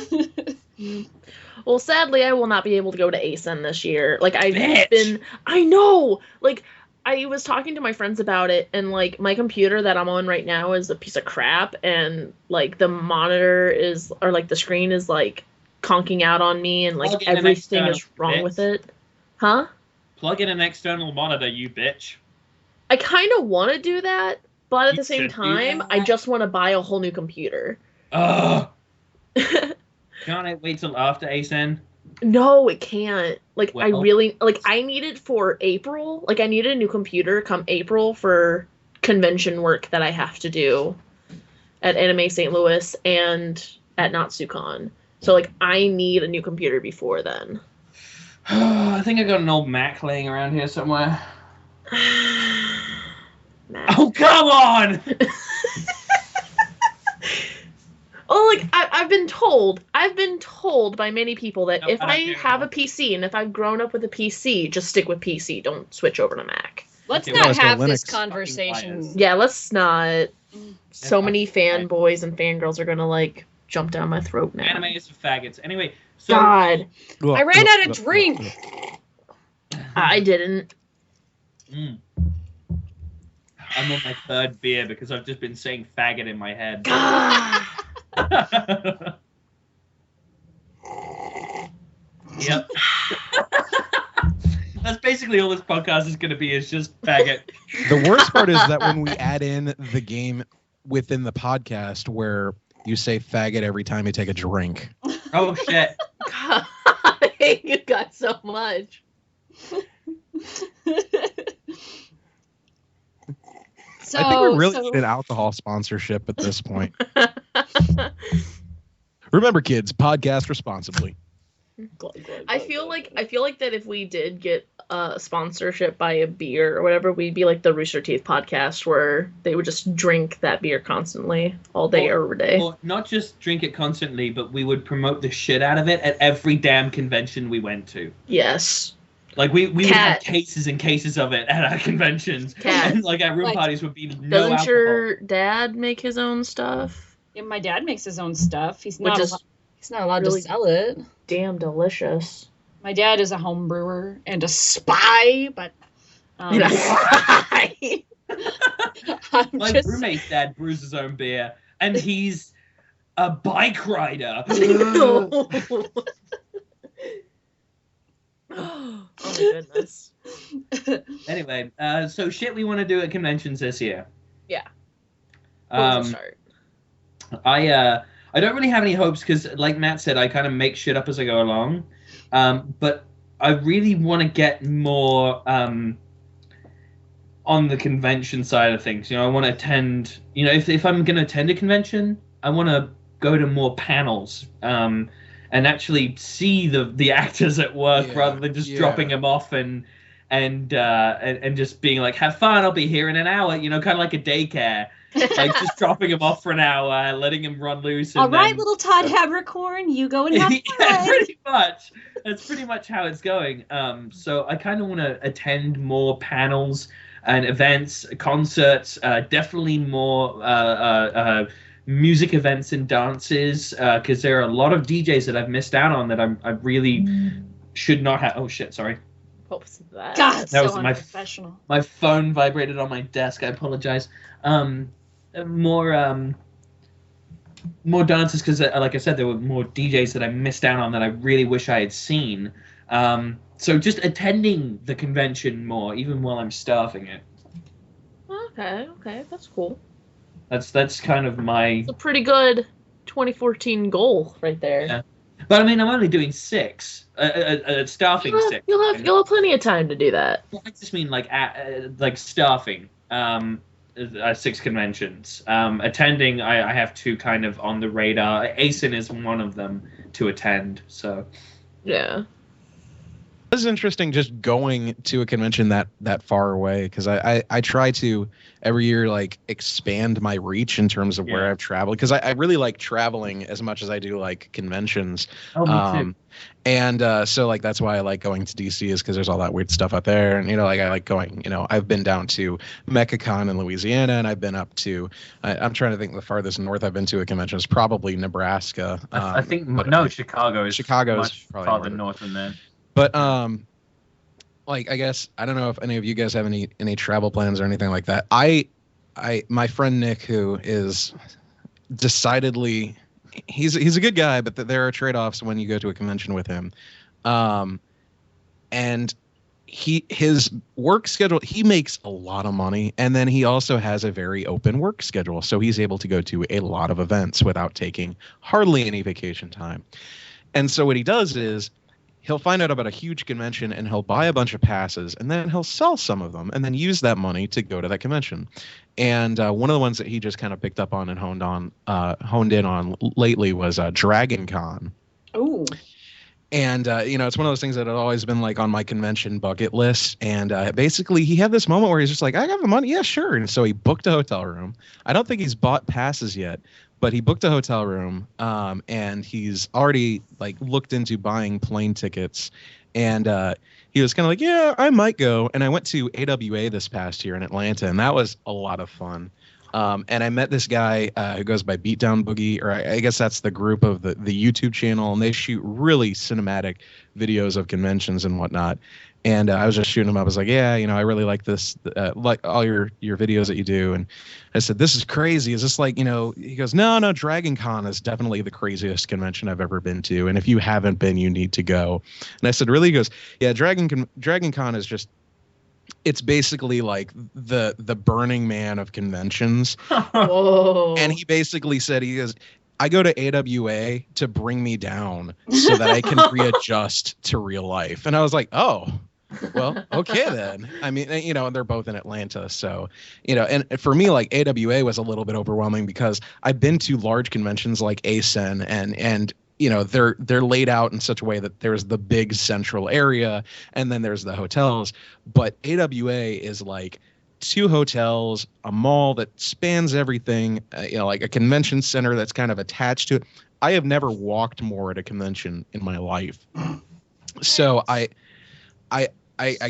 [SPEAKER 1] Well, sadly, I will not be able to go to ASEN this year. Like,
[SPEAKER 5] Bitch.
[SPEAKER 1] I know! Like, I was talking to my friends about it, and, like, my computer that I'm on right now is a piece of crap, and, like, the monitor is, or, like, the screen is, like, conking out on me, and, like,
[SPEAKER 5] Plug in an
[SPEAKER 1] everything is
[SPEAKER 5] external,
[SPEAKER 1] wrong
[SPEAKER 5] bitch.
[SPEAKER 1] with it. Huh?
[SPEAKER 5] Plug in an external monitor, you bitch.
[SPEAKER 1] I kind of want to do that, but at
[SPEAKER 5] You
[SPEAKER 1] the same
[SPEAKER 5] should do
[SPEAKER 1] time,
[SPEAKER 5] that.
[SPEAKER 1] I just want to buy a whole new computer.
[SPEAKER 5] Ugh. Can't I wait till after ASEN?
[SPEAKER 1] No, it can't. Like, I
[SPEAKER 5] Well-
[SPEAKER 1] really, like, I need it for April. Like, I need a new computer come April for convention work that I have to do at Anime St. Louis and at Natsucon. So, like, I need a new computer before then.
[SPEAKER 5] I think I got an old Mac laying around here somewhere.
[SPEAKER 1] Matt.
[SPEAKER 5] Oh, come on!
[SPEAKER 1] Oh, like, I've been told by many people that
[SPEAKER 5] No,
[SPEAKER 1] if
[SPEAKER 5] I
[SPEAKER 1] I
[SPEAKER 5] don't care
[SPEAKER 1] have a
[SPEAKER 5] anymore.
[SPEAKER 1] PC and if I've grown up with a PC, just stick with PC. Don't switch over to Mac.
[SPEAKER 2] Let's
[SPEAKER 5] Okay,
[SPEAKER 2] not
[SPEAKER 4] let's go
[SPEAKER 2] have this
[SPEAKER 4] Linux.
[SPEAKER 2] conversation.
[SPEAKER 1] Yeah, let's not. So
[SPEAKER 5] That's
[SPEAKER 1] many
[SPEAKER 5] fine.
[SPEAKER 1] fanboys and fangirls are gonna, like, jump down my throat now.
[SPEAKER 5] Anime is for faggots. Anyway, so
[SPEAKER 1] God,
[SPEAKER 2] I ran out of drink.
[SPEAKER 1] I didn't.
[SPEAKER 5] Mm. I'm on my third beer because I've just been saying faggot in my head.
[SPEAKER 1] God.
[SPEAKER 5] Yep. That's basically all this podcast is going to be, is just faggot.
[SPEAKER 4] The worst part is that when we add in the game within the podcast where you say faggot every time you take a drink.
[SPEAKER 5] Oh, shit.
[SPEAKER 1] God, I hate you guys so much.
[SPEAKER 2] So,
[SPEAKER 4] I think we really
[SPEAKER 2] so-
[SPEAKER 4] need an alcohol sponsorship at this point. Remember, kids, podcast responsibly.
[SPEAKER 1] I feel like that if we did get a sponsorship by a beer or whatever, we'd be like the Rooster Teeth podcast where they would just drink that beer constantly all day every day.
[SPEAKER 5] Or not just drink it constantly, but we would promote the shit out of it at every damn convention we went to.
[SPEAKER 1] Yes.
[SPEAKER 5] Like, we would have
[SPEAKER 1] Cat.
[SPEAKER 5] cases and cases of it at our conventions.
[SPEAKER 1] Cat.
[SPEAKER 5] And, like, our room
[SPEAKER 2] Like,
[SPEAKER 5] parties would be no
[SPEAKER 1] Doesn't
[SPEAKER 5] alcohol.
[SPEAKER 1] your dad make his own stuff?
[SPEAKER 2] Yeah, my dad makes his own stuff. He's
[SPEAKER 1] Which
[SPEAKER 2] not.
[SPEAKER 1] is
[SPEAKER 2] He's not allowed
[SPEAKER 1] really-
[SPEAKER 2] to sell it.
[SPEAKER 1] Damn delicious.
[SPEAKER 2] My dad is a home brewer and a spy, but I'm
[SPEAKER 5] My
[SPEAKER 2] just
[SPEAKER 5] roommate's dad brews his own beer, and he's a bike rider.
[SPEAKER 1] Oh my goodness.
[SPEAKER 5] Anyway, so shit we want to do at conventions this year.
[SPEAKER 1] Yeah. Where was the start?
[SPEAKER 5] I don't really have any hopes because, like Matt said, I kind of make shit up as I go along. But I really want to get more on the convention side of things. You know, I want to attend. You know, if I'm going to attend a convention, I want to go to more panels and actually see the actors at work
[SPEAKER 4] Yeah,
[SPEAKER 5] rather than just
[SPEAKER 4] yeah.
[SPEAKER 5] dropping them off and just being like, have fun, I'll be here in an hour. You know, kind of like a daycare. Like just dropping him off for an hour, letting him run loose. And
[SPEAKER 2] all right,
[SPEAKER 5] then...
[SPEAKER 2] little Todd Habercorn, you go and have fun.
[SPEAKER 5] Yeah, pretty much. That's pretty much how it's going. So I kind of want to attend more panels and events, concerts, definitely more music events and dances, because there are a lot of DJs that I've missed out on that I really should not have. Oh shit, sorry.
[SPEAKER 1] What was that?
[SPEAKER 2] God,
[SPEAKER 5] That
[SPEAKER 2] so
[SPEAKER 5] was my-
[SPEAKER 2] unprofessional.
[SPEAKER 5] My phone vibrated on my desk. I apologize. More dances because, like I said, there were more DJs that I missed out on that I really wish I had seen. So just attending the convention more, even while I'm staffing it.
[SPEAKER 1] Okay, that's cool.
[SPEAKER 5] That's kind of my.
[SPEAKER 1] It's a pretty good 2014 goal right there.
[SPEAKER 5] Yeah. But I mean, I'm only doing 6. Staffing 6.
[SPEAKER 1] You'll have plenty of time to do that.
[SPEAKER 5] I just mean like staffing. 6 conventions. Attending, I have 2 kind of on the radar. ASIN is one of them to attend. So
[SPEAKER 1] yeah.
[SPEAKER 4] This is interesting just going to a convention that far away, because I try to every year like expand my reach in terms of where I've traveled, because I really like traveling as much as I do like conventions.
[SPEAKER 5] Oh, me too.
[SPEAKER 4] And so like that's why I like going to DC, is because there's all that weird stuff out there, and like I like going, I've been down to MechaCon in Louisiana, and I've been up to I'm trying to think, the farthest north I've been to a convention is probably Nebraska.
[SPEAKER 5] I think Chicago is much farther north than that.
[SPEAKER 4] But like I guess I don't know if any of you guys have any travel plans or anything like that. My friend Nick, who is decidedly he's a good guy, but there are trade-offs when you go to a convention with him. And his work schedule, he makes a lot of money, and then he also has a very open work schedule, so he's able to go to a lot of events without taking hardly any vacation time. And so what he does is he'll find out about a huge convention and he'll buy a bunch of passes, and then he'll sell some of them and then use that money to go to that convention. And one of the ones that he just kind of picked up on and honed in on lately was Dragon Con.
[SPEAKER 2] Oh.
[SPEAKER 4] And, it's one of those things that had always been like on my convention bucket list. And basically he had this moment where he's just like, I got the money. Yeah, sure. And so he booked a hotel room. I don't think he's bought passes yet, but he booked a hotel room, and he's already like looked into buying plane tickets. And he was kind of like, yeah, I might go. And I went to AWA this past year in Atlanta, and that was a lot of fun. And I met this guy who goes by Beatdown Boogie, or I guess that's the group of the YouTube channel, and they shoot really cinematic videos of conventions and whatnot. And I was just shooting him up. I was like, yeah, I really like this, like all your videos that you do. And I said, this is crazy. Is this like, he goes, no, Dragon Con is definitely the craziest convention I've ever been to. And if you haven't been, you need to go. And I said, really? He goes, yeah, Dragon Con is just, it's basically like the Burning Man of conventions.
[SPEAKER 1] Whoa.
[SPEAKER 4] And he basically said, he goes, I go to AWA to bring me down so that I can readjust to real life. And I was like, oh, well, okay then. I mean, they're both in Atlanta. So, and for me, like AWA was a little bit overwhelming because I've been to large conventions like ASEN and they're laid out in such a way that there's the big central area and then there's the hotels. But AWA is like 2 hotels, a mall that spans everything, like a convention center that's kind of attached to it. I have never walked more at a convention in my life. So I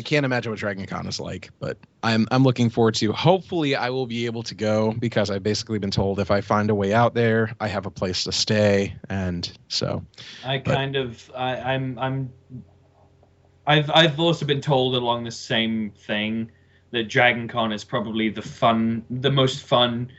[SPEAKER 4] can't imagine what Dragon Con is like, but I'm looking forward to. Hopefully I will be able to go, because I've basically been told if I find a way out there, I have a place to stay. And so
[SPEAKER 5] I've also been told along the same thing that Dragon Con is probably the most fun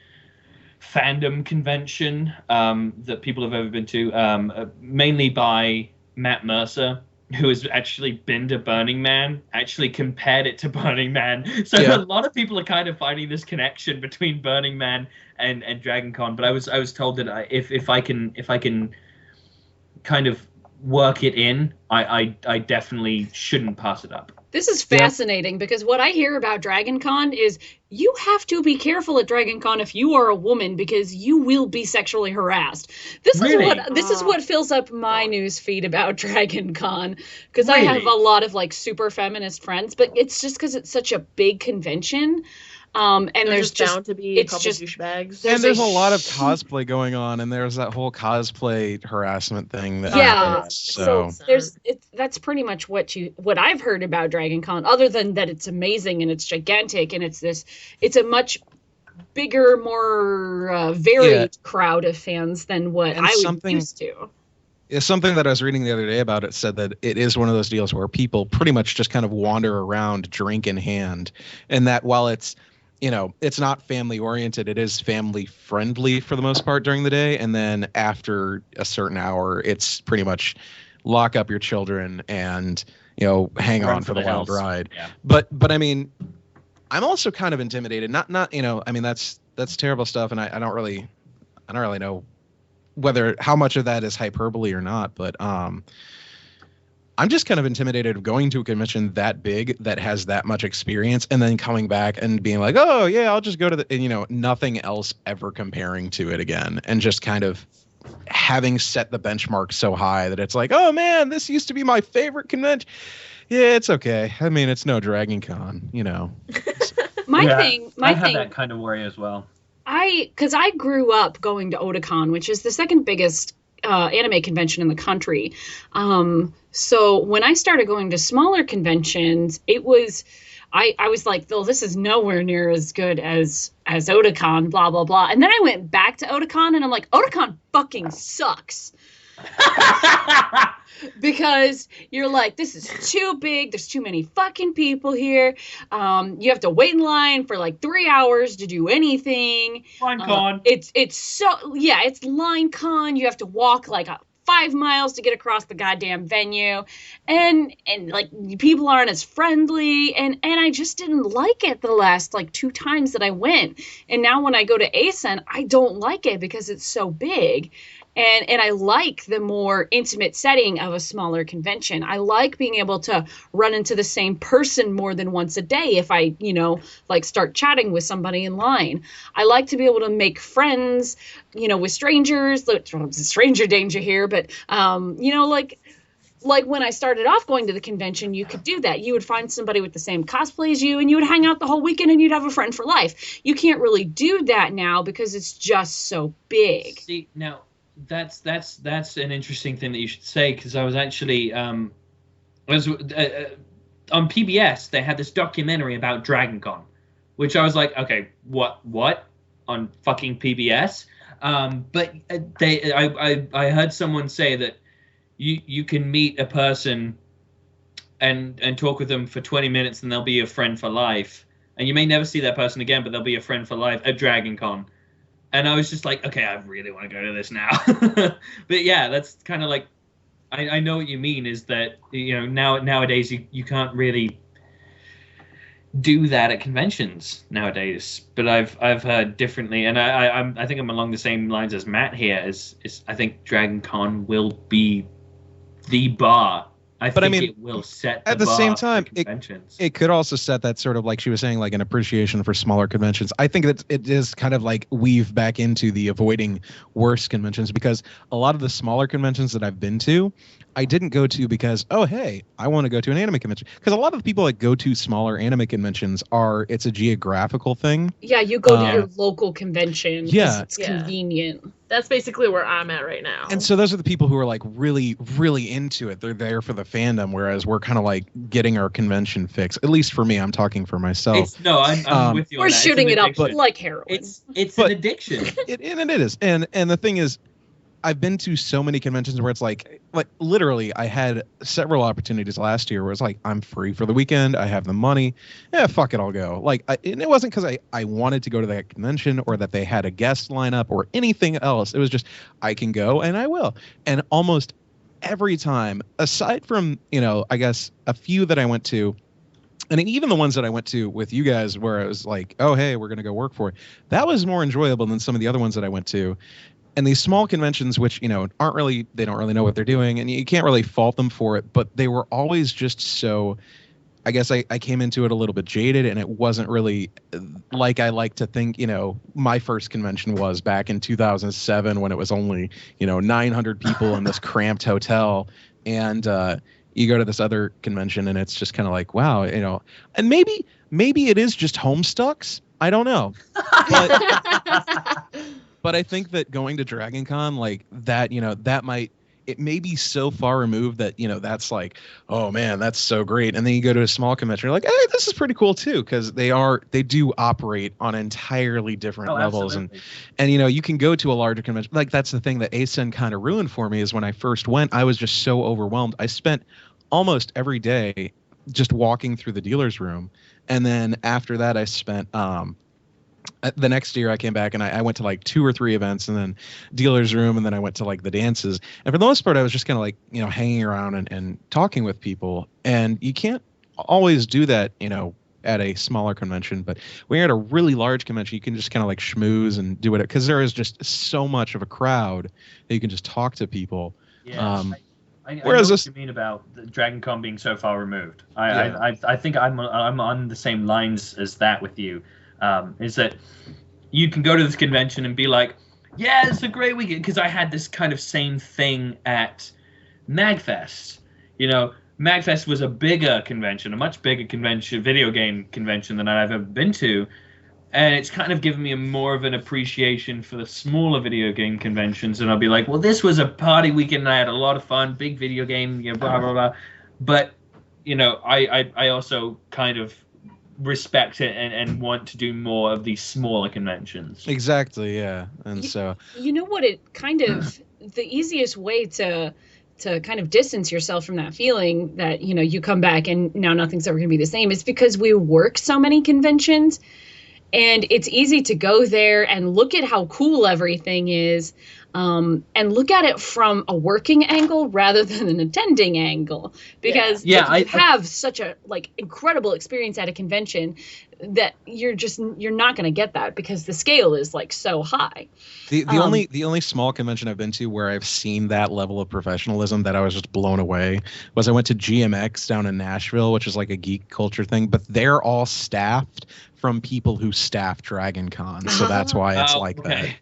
[SPEAKER 5] fandom convention that people have ever been to, mainly by Matt Mercer, who has actually been to Burning Man, actually compared it to Burning Man. So a lot of people are kind of finding this connection between Burning Man and Dragon Con. But I was told that if I can kind of work it in, I definitely shouldn't pass it up.
[SPEAKER 2] This is fascinating because what I hear about Dragon Con is you have to be careful at Dragon Con if you are a woman, because you will be sexually harassed. This is what fills up my news feed about Dragon Con, because I have a lot of like super feminist friends, but it's just because it's such a big convention. And there's just bound
[SPEAKER 1] to be a couple douchebags.
[SPEAKER 4] And there's a lot of cosplay going on, and there's that whole cosplay harassment thing that happens. So
[SPEAKER 2] that's pretty much what I've heard about Dragon Con, other than that it's amazing and it's gigantic and it's a much bigger, more varied crowd of fans than what I was used to.
[SPEAKER 4] It's something that I was reading the other day about. It said that it is one of those deals where people pretty much just kind of wander around, drink in hand, and that while it's not family oriented, it is family friendly for the most part during the day. And then after a certain hour, it's pretty much lock up your children and, hang on for the wild ride. Yeah. But I mean, I'm also kind of intimidated. Not, I mean, that's terrible stuff. And I don't really know whether how much of that is hyperbole or not, but I'm just kind of intimidated of going to a convention that big that has that much experience and then coming back and being like, oh yeah, I'll just go to the, and, you know, nothing else ever comparing to it again, and just kind of having set the benchmark so high that it's like, oh man, this used to be my favorite convention. Yeah, it's okay. I mean, it's no Dragon Con, you know.
[SPEAKER 2] My
[SPEAKER 5] I
[SPEAKER 2] thing,
[SPEAKER 5] had that kind of worry as well.
[SPEAKER 2] because I grew up going to Otakon, which is the second biggest anime convention in the country. So when I started going to smaller conventions, it was, I was like, oh, this is nowhere near as good as Otakon, blah, blah, blah. And then I went back to Otakon and I'm like, Otakon fucking sucks. Because you're like, this is too big. There's too many fucking people here. You have to wait in line for like 3 hours to do anything.
[SPEAKER 5] Line con.
[SPEAKER 2] It's so, yeah, it's line con. You have to walk like 5 miles to get across the goddamn venue, and like people aren't as friendly, and I just didn't like it the last like 2 times that I went. And now when I go to ASEN, I don't like it because it's so big. And I like the more intimate setting of a smaller convention. I like being able to run into the same person more than once a day if I, you know, like start chatting with somebody in line. I like to be able to make friends, you know, with strangers. Stranger danger here, but, you know, like when I started off going to the convention, you could do that. You would find somebody with the same cosplay as you, and you would hang out the whole weekend, and you'd have a friend for life. You can't really do that now because it's just so big.
[SPEAKER 5] See, now, that's an interesting thing that you should say, because I was actually on PBS. They had this documentary about Dragon Con, which I was like, okay, what on fucking PBS? But I heard someone say that you can meet a person and talk with them for 20 minutes and they'll be your friend for life, and you may never see that person again, but they'll be your friend for life at Dragon Con. And I was just like, okay, I really want to go to this now. But yeah, that's kind of like, I know what you mean, is that, you know, nowadays you can't really do that at conventions nowadays. But I've heard differently, and I think I'm along the same lines as Matt here. Is I think Dragon Con will be the bar. I think it will set the
[SPEAKER 4] at the
[SPEAKER 5] bar
[SPEAKER 4] same time,
[SPEAKER 5] for conventions.
[SPEAKER 4] it could also set that sort of, like she was saying, like an appreciation for smaller conventions. I think that it is kind of like weave back into the avoiding worse conventions, because a lot of the smaller conventions that I've been to, I didn't go to because, oh, hey, I want to go to an anime convention. Because a lot of the people that go to smaller anime conventions it's a geographical thing.
[SPEAKER 2] Yeah, you go to your local convention.
[SPEAKER 4] Yeah.
[SPEAKER 2] It's convenient.
[SPEAKER 1] That's basically where I'm at right now.
[SPEAKER 4] And so those are the people who are like really, really into it. They're there for the fandom, whereas we're kind of like getting our convention fix. At least for me, I'm talking for myself.
[SPEAKER 5] I'm with you.
[SPEAKER 2] We're shooting it up like heroin.
[SPEAKER 5] It's an addiction.
[SPEAKER 4] It is. And the thing is, I've been to so many conventions where it's like literally I had several opportunities last year where it's like, I'm free for the weekend. I have the money. Yeah, fuck it, I'll go. And it wasn't because I wanted to go to that convention or that they had a guest lineup or anything else. It was just, I can go and I will. And almost every time, aside from, you know, I guess a few that I went to, and even the ones that I went to with you guys where it was like, oh, hey, we're going to go work for it. That was more enjoyable than some of the other ones that I went to. And these small conventions, which, you know, they don't really know what they're doing, and you can't really fault them for it, but they were always just so, I guess I came into it a little bit jaded, and it wasn't really like I like to think, you know, my first convention was back in 2007 when it was only, you know, 900 people in this cramped hotel. And you go to this other convention and it's just kind of like, wow, you know, and maybe it is just Homestucks. I don't know. But I think that going to Dragon Con like that, you know, it may be so far removed that, you know, that's like, oh man, that's so great. And then you go to a small convention, you're like, hey, this is pretty cool too, because they do operate on entirely different levels.
[SPEAKER 5] Absolutely.
[SPEAKER 4] And you know, you can go to a larger convention. Like that's the thing that ASEN kind of ruined for me, is when I first went, I was just so overwhelmed. I spent almost every day just walking through the dealer's room. And then after that, I spent the next year I came back and I went to like 2 or 3 events, and then dealer's room, and then I went to like the dances. And for the most part, I was just kind of like, you know, hanging around and talking with people. And you can't always do that, you know, at a smaller convention. But when you're at a really large convention, you can just kind of like schmooze and do it because there is just so much of a crowd that you can just talk to people.
[SPEAKER 5] Yeah. I
[SPEAKER 4] Whereas
[SPEAKER 5] know what you mean about the Dragon Con being so far removed. I think I'm on the same lines as that with you. Is that you can go to this convention and be like, yeah, it's a great weekend, because I had this kind of same thing at MAGfest. You know, MAGfest was a bigger convention, a much bigger convention, video game convention than I've ever been to. And it's kind of given me more of an appreciation for the smaller video game conventions. And I'll be like, well, this was a party weekend and I had a lot of fun, big video game, blah, blah, blah. But, I also kind of respect it and want to do more of these smaller conventions.
[SPEAKER 4] Exactly, yeah. And so...
[SPEAKER 2] You know what, it kind of... the easiest way to kind of distance yourself from that feeling that, you come back and now nothing's ever going to be the same is because we work so many conventions. And it's easy to go there and look at how cool everything is, and look at it from a working angle rather than an attending angle. Because you have such a incredible experience at a convention that you're not going to get that because the scale is so high.
[SPEAKER 4] The only small convention I've been to where I've seen that level of professionalism that I was just blown away was I went to GMX down in Nashville, which is like a geek culture thing, but they're all staffed from people who staff Dragon Con. So that's why it's that.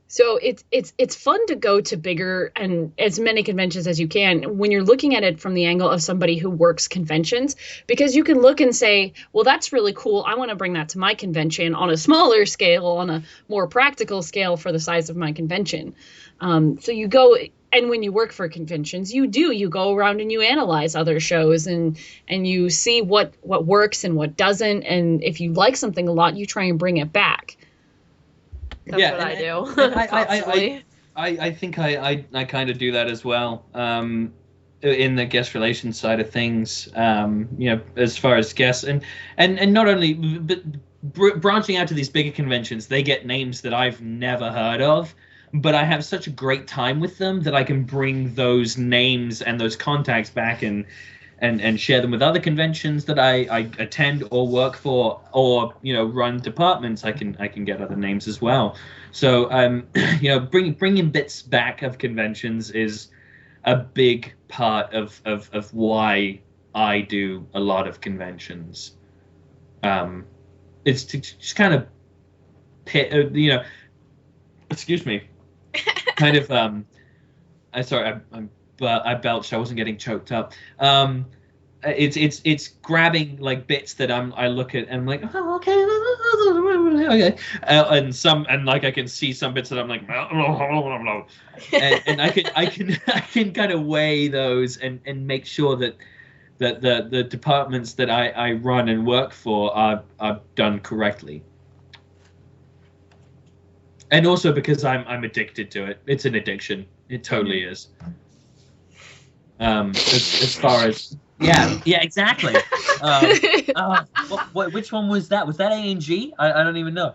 [SPEAKER 2] So it's fun to go to bigger and as many conventions as you can when you're looking at it from the angle of somebody who works conventions, because you can look and say, well, that's really cool. I want to bring that to my convention on a smaller scale, on a more practical scale for the size of my convention. So you go, and when you work for conventions, you go around and you analyze other shows and you see what works and what doesn't. And if you like something a lot, you try and bring it back.
[SPEAKER 1] That's what I do.
[SPEAKER 5] I think I kind of do that as well. In the guest relations side of things, as far as guests and not only but branching out to these bigger conventions, they get names that I've never heard of, but I have such a great time with them that I can bring those names and those contacts back and share them with other conventions that I attend or work for, or run departments. I can get other names as well. So bringing bits back of conventions is a big part of why I do a lot of conventions. It's to just kind of excuse me, kind of I belched. I wasn't getting choked up. It's grabbing bits that I look at and I'm like, oh, okay, and I can see some bits that I'm like, and I can kind of weigh those and make sure that the departments that I run and work for are done correctly. And also because I'm addicted to it. It's an addiction. It totally is. As far as exactly. Which one was that? Was that A&G? I don't even know.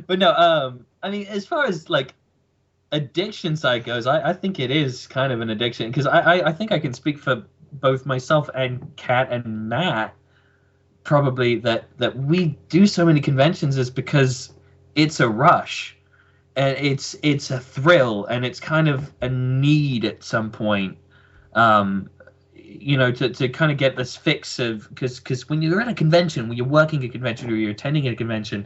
[SPEAKER 5] But no. I mean, as far as addiction side goes, I think it is kind of an addiction, because I think I can speak for both myself and Kat and Matt. Probably that we do so many conventions is because it's a rush. And it's a thrill, and it's kind of a need at some point, to kind of get this fix of, because when you're at a convention, when you're working a convention or you're attending a convention,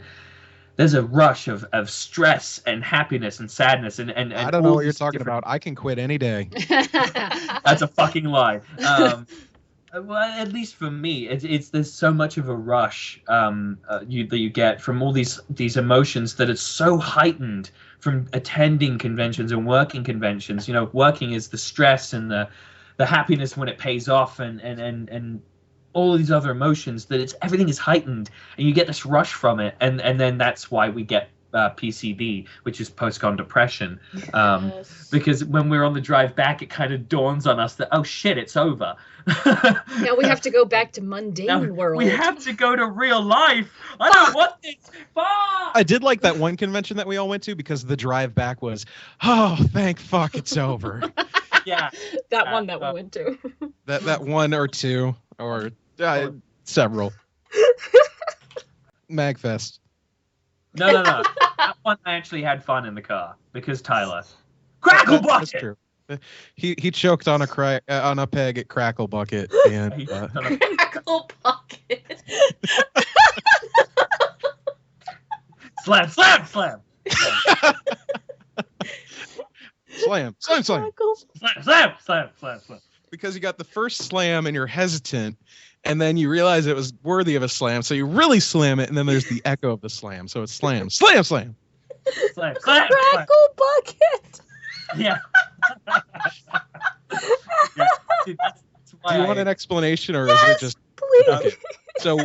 [SPEAKER 5] there's a rush of stress and happiness and sadness and
[SPEAKER 4] I don't know what you're talking about. I can quit any day.
[SPEAKER 5] That's a fucking lie. Well, at least for me, there's so much of a rush that you get from all these emotions that are so heightened from attending conventions and working conventions. Working is the stress and the happiness when it pays off and all these other emotions that everything is heightened and you get this rush from it, and then that's why we get PCD, which is post-con depression, because when we're on the drive back, it kind of dawns on us that, oh shit, it's over.
[SPEAKER 2] Now we have to go back to mundane world.
[SPEAKER 5] We have to go to real life. I don't want this. Fuck!
[SPEAKER 4] I did like that one convention that we all went to because the drive back was, oh, thank fuck, it's over.
[SPEAKER 5] Yeah.
[SPEAKER 2] That one that we went to.
[SPEAKER 4] That one or two or several. MAGfest.
[SPEAKER 5] No. That one I actually had fun in the car because Tyler. Crackle
[SPEAKER 4] That's
[SPEAKER 5] Bucket!
[SPEAKER 4] true. He choked on a peg at Crackle Bucket and
[SPEAKER 1] Crackle Bucket.
[SPEAKER 5] Slam.
[SPEAKER 4] slam. Because you got the first slam and you're hesitant, and then you realize it was worthy of a slam, so you really slam it, and then there's the echo of the slam, so it's slam.
[SPEAKER 5] Slam.
[SPEAKER 2] Crackle Bucket.
[SPEAKER 5] Yeah. Dude, that's why
[SPEAKER 4] Do you want an explanation, or is it just...
[SPEAKER 2] Please.
[SPEAKER 4] Okay. So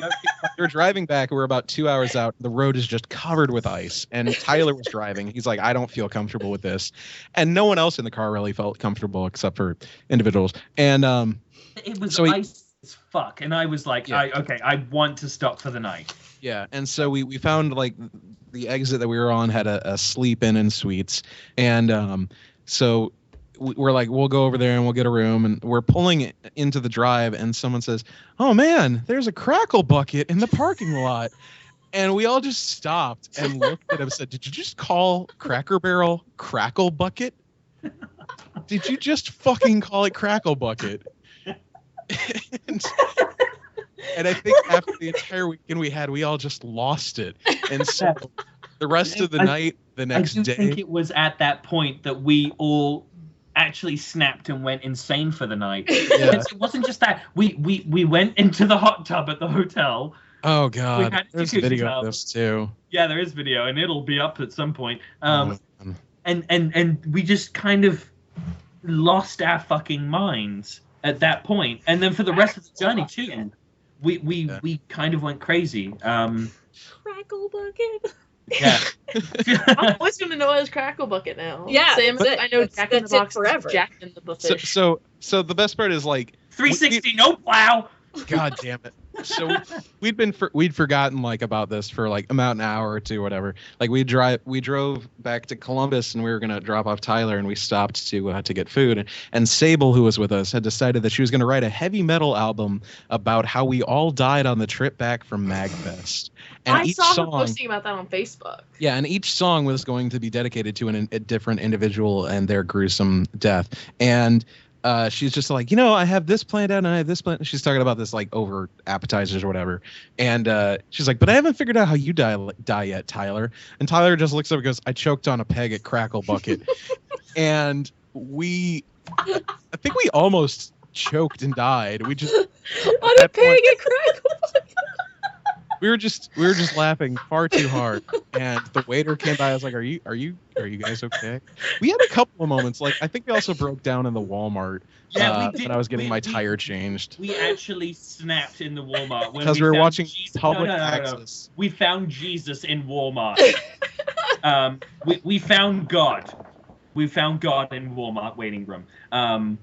[SPEAKER 4] we're driving back. We're about 2 hours out. The road is just covered with ice. And Tyler was driving. He's like, I don't feel comfortable with this. And no one else in the car really felt comfortable except for individuals. And
[SPEAKER 5] it was
[SPEAKER 4] so
[SPEAKER 5] ice as fuck. And I was like,
[SPEAKER 4] Yeah.
[SPEAKER 5] I want to stop for the night.
[SPEAKER 4] yeah. And so we found like the exit that we were on had a sleep in suites. And so we're like, we'll go over there and we'll get a room, and we're pulling into the drive, and someone says, oh man, there's a Crackle Bucket in the parking lot. And we all just stopped and looked at him and said, did you just call Cracker Barrel Crackle Bucket? Did you just fucking call it Crackle Bucket? and I think after the entire weekend we all just lost it. And so the rest of the night, the next
[SPEAKER 5] I
[SPEAKER 4] day,
[SPEAKER 5] think it was at that point that we all actually snapped and went insane for the night.
[SPEAKER 4] Yeah.
[SPEAKER 5] It wasn't just that. We went into the hot tub at the hotel.
[SPEAKER 4] oh
[SPEAKER 5] We
[SPEAKER 4] god,
[SPEAKER 5] had
[SPEAKER 4] there's
[SPEAKER 5] jacuzzi
[SPEAKER 4] video
[SPEAKER 5] tub.
[SPEAKER 4] of this too.
[SPEAKER 5] Yeah, there is video, and it'll be up at some point.
[SPEAKER 4] Man.
[SPEAKER 5] And we just kind of lost our fucking minds at that point. And then for the rest of the journey too, we kind of went crazy.
[SPEAKER 2] Crackle Bucket.
[SPEAKER 5] Yeah.
[SPEAKER 1] I'm always going to know it as Crackle Bucket now.
[SPEAKER 2] Yeah,
[SPEAKER 1] Same as
[SPEAKER 2] but
[SPEAKER 1] I know Jack in the
[SPEAKER 2] that's it
[SPEAKER 1] Box is
[SPEAKER 2] forever.
[SPEAKER 1] Jack in the Bush.
[SPEAKER 4] So the best part is like
[SPEAKER 5] 360 no plow.
[SPEAKER 4] God damn it. So we'd forgotten like about this for like about an hour or two, whatever. Like we drove back to Columbus, and we were gonna drop off Tyler, and we stopped to get food. And Sable, who was with us, had decided that she was gonna write a heavy metal album about how we all died on the trip back from MAGfest. And
[SPEAKER 1] I
[SPEAKER 4] each
[SPEAKER 1] saw her
[SPEAKER 4] song,
[SPEAKER 1] posting about that on Facebook.
[SPEAKER 4] yeah, and each song was going to be dedicated to a different individual and their gruesome death. And she's just like, I have this planned out and I have this planned. She's talking about this like over appetizers or whatever. And she's like, but I haven't figured out how you die yet, Tyler. And Tyler just looks up and goes, I choked on a peg at Crackle Bucket. And I think we almost choked and died. We just
[SPEAKER 2] On a pig at Crackle Bucket.
[SPEAKER 4] we were just laughing far too hard. And the waiter came by. I was like, are you guys okay? We had a couple of moments. Like I think we also broke down in the Walmart.
[SPEAKER 5] Yeah, we did.
[SPEAKER 4] when I was getting my tire changed.
[SPEAKER 5] We actually snapped in the Walmart when
[SPEAKER 4] Because we were
[SPEAKER 5] found
[SPEAKER 4] watching
[SPEAKER 5] Jesus.
[SPEAKER 4] public
[SPEAKER 5] No.
[SPEAKER 4] access.
[SPEAKER 5] We found Jesus in Walmart. We found God. We found God in Walmart waiting room.
[SPEAKER 4] Praying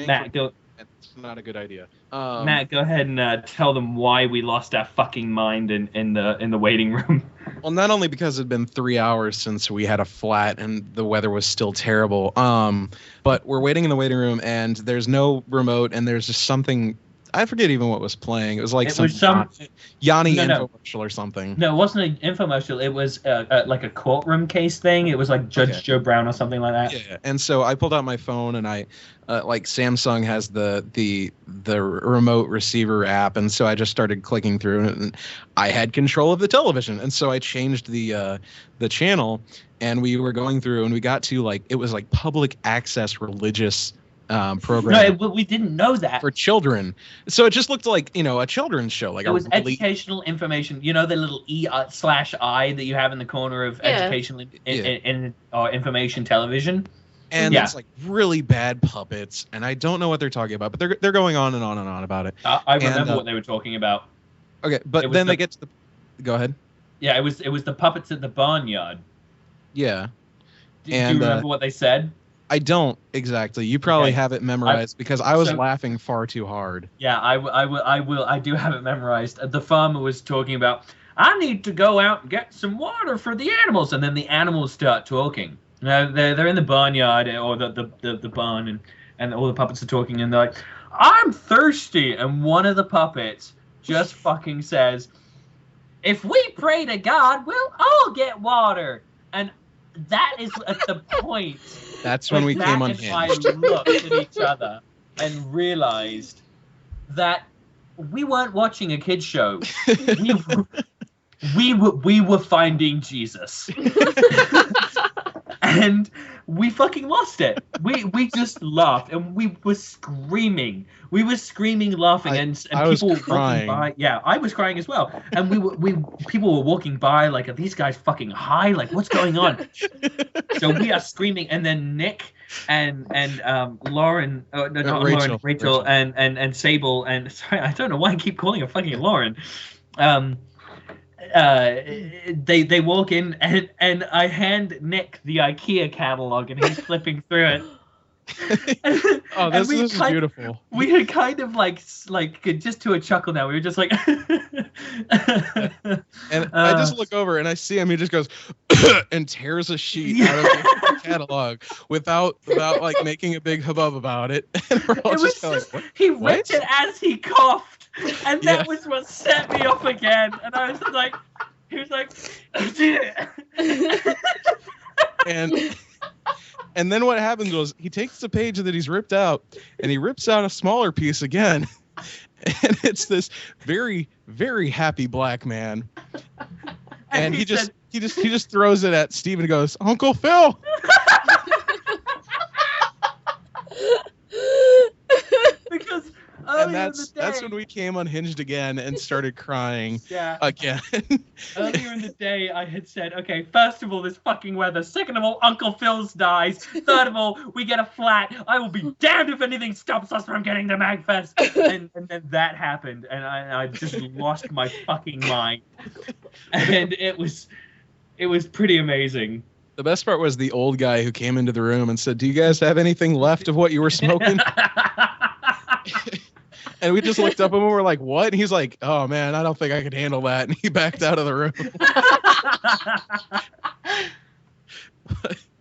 [SPEAKER 5] Matt, go.
[SPEAKER 4] It's not a good idea.
[SPEAKER 5] Matt, go ahead and tell them why we lost our fucking mind in the waiting room.
[SPEAKER 4] Well, not only because it had been 3 hours since we had a flat and the weather was still terrible, but we're waiting in the waiting room and there's no remote and there's just something. I forget even what was playing. It was like Yanni infomercial or something.
[SPEAKER 5] No, it wasn't an infomercial. It was like a courtroom case thing. It was like Judge Joe Brown or something like that.
[SPEAKER 4] Yeah, and so I pulled out my phone and I, like Samsung has the remote receiver app, and so I just started clicking through it, and I had control of the television, and so I changed the channel, and we were going through, and we got to like it was like public access religious program.
[SPEAKER 5] No, we didn't know that.
[SPEAKER 4] For children, so it just looked like a children's show. Like
[SPEAKER 5] it was educational information. You know the little E/I that you have in the corner of educational information television.
[SPEAKER 4] And it's like really bad puppets, and I don't know what they're talking about, but they're going on and on and on about it.
[SPEAKER 5] I remember what they were talking about.
[SPEAKER 4] Okay, but then they get to the. Go ahead.
[SPEAKER 5] Yeah, it was the puppets at the barnyard.
[SPEAKER 4] Yeah.
[SPEAKER 5] Do you remember what they said?
[SPEAKER 4] I don't exactly. You probably have it memorized because I was laughing far too hard.
[SPEAKER 5] Yeah, I will. I do have it memorized. The farmer was talking about, I need to go out and get some water for the animals, and then the animals start talking. No, they're in the barnyard or the barn, and all the puppets are talking, and they're like, "I'm thirsty," and one of the puppets just fucking says, "If we pray to God, we'll all get water." And that is at the point.
[SPEAKER 4] That's when we came unhinged.
[SPEAKER 5] I looked at each other and realized that we weren't watching a kids show. We were finding Jesus. And we fucking lost it. We just laughed, and we were screaming. We were screaming, laughing, and people were walking by. Yeah, I was crying as well. And people were walking by like, "Are these guys fucking high? Like, what's going on?" So we are screaming, and then Nick and Lauren, not Lauren, Rachel, and Sable, and sorry, I don't know why I keep calling her fucking Lauren. They walk in, and I hand Nick the IKEA catalog, and he's flipping through it.
[SPEAKER 4] Oh, this is beautiful.
[SPEAKER 5] We had kind of like just to a chuckle now. We were just like,
[SPEAKER 4] and I just look over and I see him. He just goes and tears a sheet out of the catalog without like making a big hubbub about it. And we're all just like, what?
[SPEAKER 5] He ripped it as he coughed, and that was what set me off again. And I was just like, he was like, "You did it."
[SPEAKER 4] And then what happens was he takes the page that he's ripped out and he rips out a smaller piece again. And it's this very, very happy black man. And he just throws it at Steve and goes, "Uncle Phil."
[SPEAKER 5] Because
[SPEAKER 4] and that's when we came unhinged again and started crying again.
[SPEAKER 5] Earlier in the day, I had said, okay, first of all, this fucking weather. Second of all, Uncle Phil's dies. Third of all, we get a flat. I will be damned if anything stops us from getting to MAGfest. And then that happened, and I just lost my fucking mind. And it was pretty amazing.
[SPEAKER 4] The best part was the old guy who came into the room and said, "Do you guys have anything left of what you were smoking?" And we just looked up at him and we're like, "What?" And he's like, "Oh man, I don't think I could handle that." And he backed out of the room.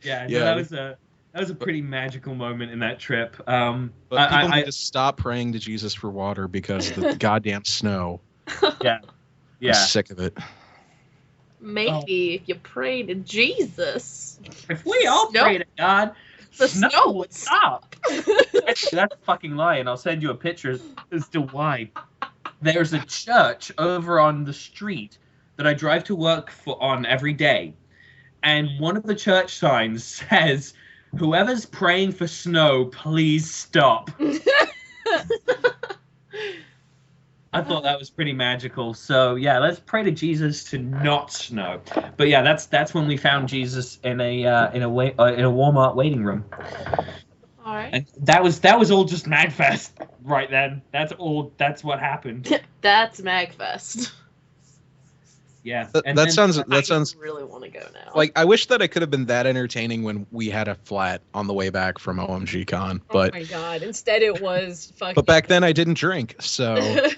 [SPEAKER 5] That was a pretty magical moment in that trip.
[SPEAKER 4] But people need to stop praying to Jesus for water because of the goddamn snow.
[SPEAKER 5] Yeah.
[SPEAKER 4] I'm sick of it.
[SPEAKER 1] Maybe if you pray to Jesus.
[SPEAKER 5] If we all pray to God,
[SPEAKER 1] the snow would stop.
[SPEAKER 5] That's a fucking lie, and I'll send you a picture as to why. There's a church over on the street that I drive to work on every day, and one of the church signs says, "Whoever's praying for snow, please stop." I thought that was pretty magical. So yeah, let's pray to Jesus to not snow. But yeah, that's when we found Jesus in a Walmart waiting room.
[SPEAKER 1] All right.
[SPEAKER 5] And that was all just MAGfest right then. That's what happened.
[SPEAKER 1] That's MAGfest.
[SPEAKER 5] Yeah.
[SPEAKER 4] That sounds
[SPEAKER 1] I really want to go now.
[SPEAKER 4] Like, I wish that it could have been that entertaining when we had a flat on the way back from OMG Con. But
[SPEAKER 2] oh my god! Instead, it was fucking.
[SPEAKER 4] But back then I didn't drink, so.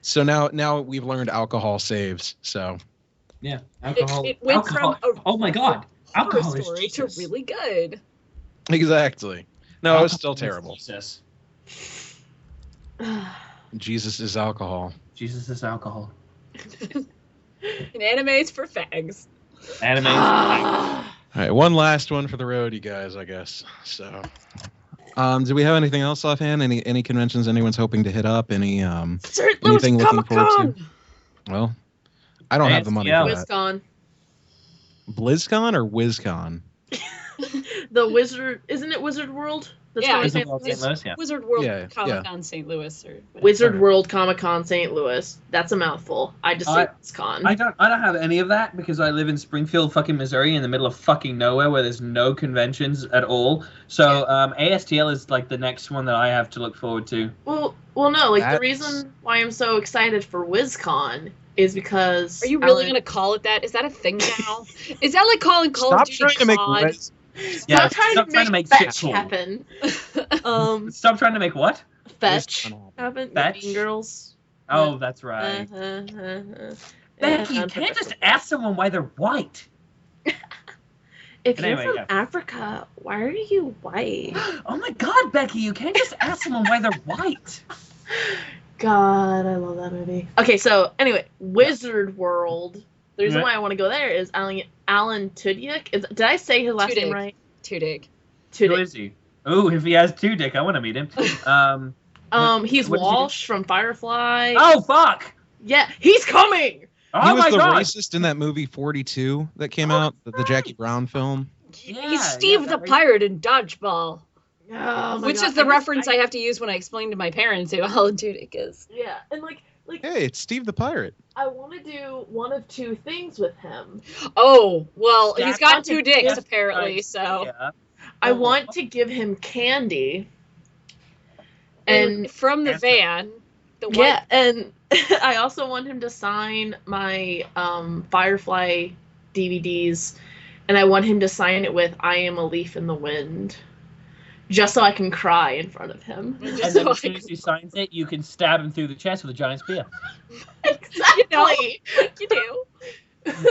[SPEAKER 4] So now we've learned alcohol saves. So
[SPEAKER 5] yeah, alcohol.
[SPEAKER 2] It went
[SPEAKER 5] alcohol.
[SPEAKER 2] from
[SPEAKER 5] Oh my god, alcohol is
[SPEAKER 2] story to really good.
[SPEAKER 4] Exactly. No,
[SPEAKER 5] alcohol
[SPEAKER 4] it was still terrible.
[SPEAKER 5] Jesus.
[SPEAKER 4] Jesus is alcohol.
[SPEAKER 5] Jesus is alcohol.
[SPEAKER 2] And animes for fags.
[SPEAKER 5] Animes.
[SPEAKER 4] All right, one last one for the road, you guys, I guess. So. Do we have anything else offhand? Any conventions anyone's hoping to hit up? Anything looking forward to? Well, I don't have the money for that.
[SPEAKER 1] BlizzCon.
[SPEAKER 4] BlizzCon or WizCon?
[SPEAKER 1] The Wizard, isn't it Wizard World? That's
[SPEAKER 2] Yeah,
[SPEAKER 1] what
[SPEAKER 2] it's
[SPEAKER 1] St.
[SPEAKER 2] Louis. Wizard World Comic-Con St. Louis. Or
[SPEAKER 1] Wizard World Comic-Con St. Louis. That's a mouthful. I just say WizCon.
[SPEAKER 5] I don't have any of that because I live in Springfield, fucking Missouri, in the middle of fucking nowhere where there's no conventions at all. So ASTL is like the next one that I have to look forward to.
[SPEAKER 1] Well, no. Like the reason why I'm so excited for WizCon is because.
[SPEAKER 2] Are you really gonna call it that? Is that a thing now? Is that like calling Call of Duty
[SPEAKER 4] Stop trying to make.
[SPEAKER 1] Stop trying to make fetch happen.
[SPEAKER 5] Stop trying to make what?
[SPEAKER 1] Fetch happen.
[SPEAKER 5] Fetch?
[SPEAKER 1] Mean Girls.
[SPEAKER 5] Oh, that's right. Becky, you can't just ask someone why they're white.
[SPEAKER 1] If
[SPEAKER 5] But
[SPEAKER 1] you're
[SPEAKER 5] anyway,
[SPEAKER 1] from
[SPEAKER 5] yeah.
[SPEAKER 1] Africa, why are you white?
[SPEAKER 5] Oh my God, Becky, you can't just ask someone why they're white.
[SPEAKER 1] God, I love that movie. Okay, so anyway, Wizard World. The reason
[SPEAKER 5] Yeah.
[SPEAKER 1] why I want to go there is Alan Tudyk. Did I say his last name
[SPEAKER 2] Tudyk.
[SPEAKER 1] right?
[SPEAKER 2] Tudyk.
[SPEAKER 5] Who
[SPEAKER 1] Tudyk.
[SPEAKER 5] is he? Oh, if he has two dick, I want to meet him.
[SPEAKER 1] He's
[SPEAKER 5] what does he do?
[SPEAKER 1] Walsh from Firefly.
[SPEAKER 5] Oh, fuck!
[SPEAKER 1] Yeah, he's coming.
[SPEAKER 5] Oh
[SPEAKER 4] He was
[SPEAKER 5] my
[SPEAKER 4] the
[SPEAKER 5] God!
[SPEAKER 4] racist in that movie 42 that came out, the Jackie Brown film.
[SPEAKER 5] Yeah,
[SPEAKER 2] He's Steve the pirate in Dodgeball,
[SPEAKER 1] Oh my
[SPEAKER 2] which
[SPEAKER 1] God.
[SPEAKER 2] is the reference I have to use when I explain to my parents who Alan Tudyk is.
[SPEAKER 1] Yeah, and like
[SPEAKER 4] Hey, it's Steve the Pirate.
[SPEAKER 1] I want to do one of two things with him.
[SPEAKER 2] Oh, well, he's got
[SPEAKER 1] Jack-
[SPEAKER 2] two dicks
[SPEAKER 1] Yeah.
[SPEAKER 2] apparently, so.
[SPEAKER 5] Yeah.
[SPEAKER 1] I want to give him candy. And
[SPEAKER 2] from the
[SPEAKER 5] Answer.
[SPEAKER 2] van, the white
[SPEAKER 1] yeah, and I also want him to sign my Firefly DVDs, and I want him to sign it with "I am a leaf in the wind," just so I can cry in front of him.
[SPEAKER 5] And
[SPEAKER 2] Just
[SPEAKER 5] then
[SPEAKER 2] so
[SPEAKER 5] as soon as he signs it, you can stab him through the chest with a giant spear.
[SPEAKER 1] Exactly.
[SPEAKER 2] you do.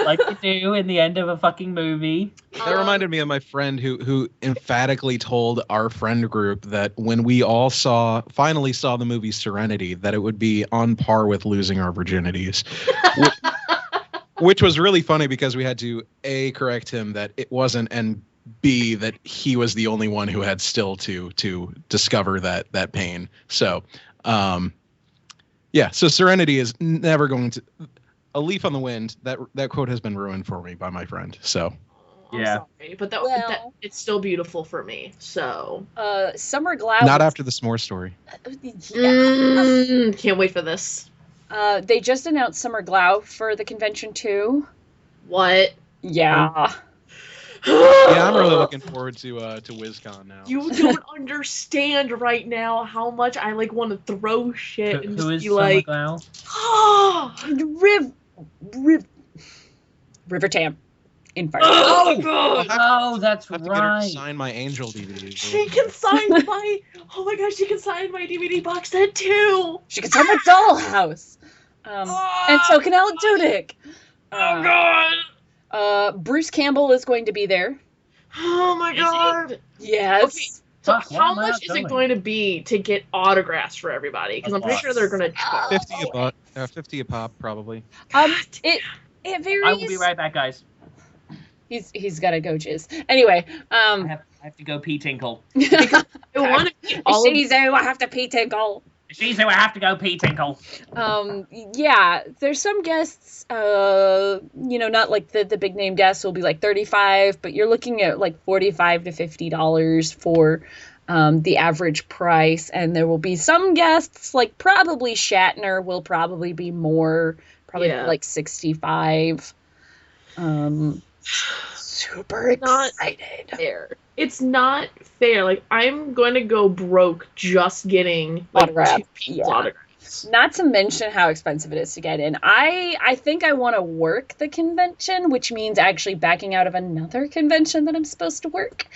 [SPEAKER 5] Like you do in the end of a fucking movie.
[SPEAKER 4] That reminded me of my friend who emphatically told our friend group that when we all finally saw the movie Serenity, that it would be on par with losing our virginities. Which was really funny because we had to A, correct him that it wasn't, and B, that he was the only one who had still to discover that pain. So so Serenity is never going to. A leaf on the wind. That quote has been ruined for me by my friend. So,
[SPEAKER 1] I'm sorry, but that it's still beautiful for me. So,
[SPEAKER 2] Summer Glau.
[SPEAKER 4] not after the s'more story.
[SPEAKER 1] Can't wait for this.
[SPEAKER 2] They just announced Summer Glau for the convention too.
[SPEAKER 1] What?
[SPEAKER 2] Yeah.
[SPEAKER 4] Yeah, I'm really looking forward to WizCon now.
[SPEAKER 1] You don't understand right now how much I like want to throw shit and
[SPEAKER 5] Who
[SPEAKER 1] just
[SPEAKER 5] is
[SPEAKER 1] be
[SPEAKER 5] Summer
[SPEAKER 1] like,
[SPEAKER 5] Glau?
[SPEAKER 2] River Tam in Fire.
[SPEAKER 1] oh god,
[SPEAKER 5] Oh, that's
[SPEAKER 4] I have to get her to
[SPEAKER 5] right.
[SPEAKER 4] sign my Angel DVD.
[SPEAKER 1] she can sign my. Oh my gosh, she can sign my DVD box set too.
[SPEAKER 2] She can sign my Dollhouse. And so can Alan Tudyk.
[SPEAKER 1] Oh god.
[SPEAKER 2] Bruce Campbell is going to be there.
[SPEAKER 1] Oh my
[SPEAKER 5] Is he?
[SPEAKER 1] god.
[SPEAKER 2] Yes.
[SPEAKER 1] Okay. So
[SPEAKER 5] Fuck, why
[SPEAKER 1] how
[SPEAKER 5] am I
[SPEAKER 1] much
[SPEAKER 5] not
[SPEAKER 1] is it
[SPEAKER 5] going?
[SPEAKER 1] going to be to get autographs for everybody? Because I'm pretty sure they're going to charge.
[SPEAKER 4] 50 a pop, probably.
[SPEAKER 2] It varies.
[SPEAKER 5] I will be right back, guys.
[SPEAKER 2] He's got to go jizz. Anyway,
[SPEAKER 5] I have to go pee tinkle.
[SPEAKER 1] I want to be all of
[SPEAKER 2] Shizu, I have to pee tinkle.
[SPEAKER 5] She said I have to go pee tinkle.
[SPEAKER 2] Yeah, there's some guests, not like the big name guests will be like 35, but you're looking at like $45 to $50 for the average price, and there will be some guests like probably Shatner will probably be more, like 65. Super excited.
[SPEAKER 1] fair. It's not fair. Like, I'm going to go broke just getting like,
[SPEAKER 2] Autograph.
[SPEAKER 1] 2 people's autographs.
[SPEAKER 2] Not to mention how expensive it is to get in. I think I want to work the convention, which means actually backing out of another convention that I'm supposed to work,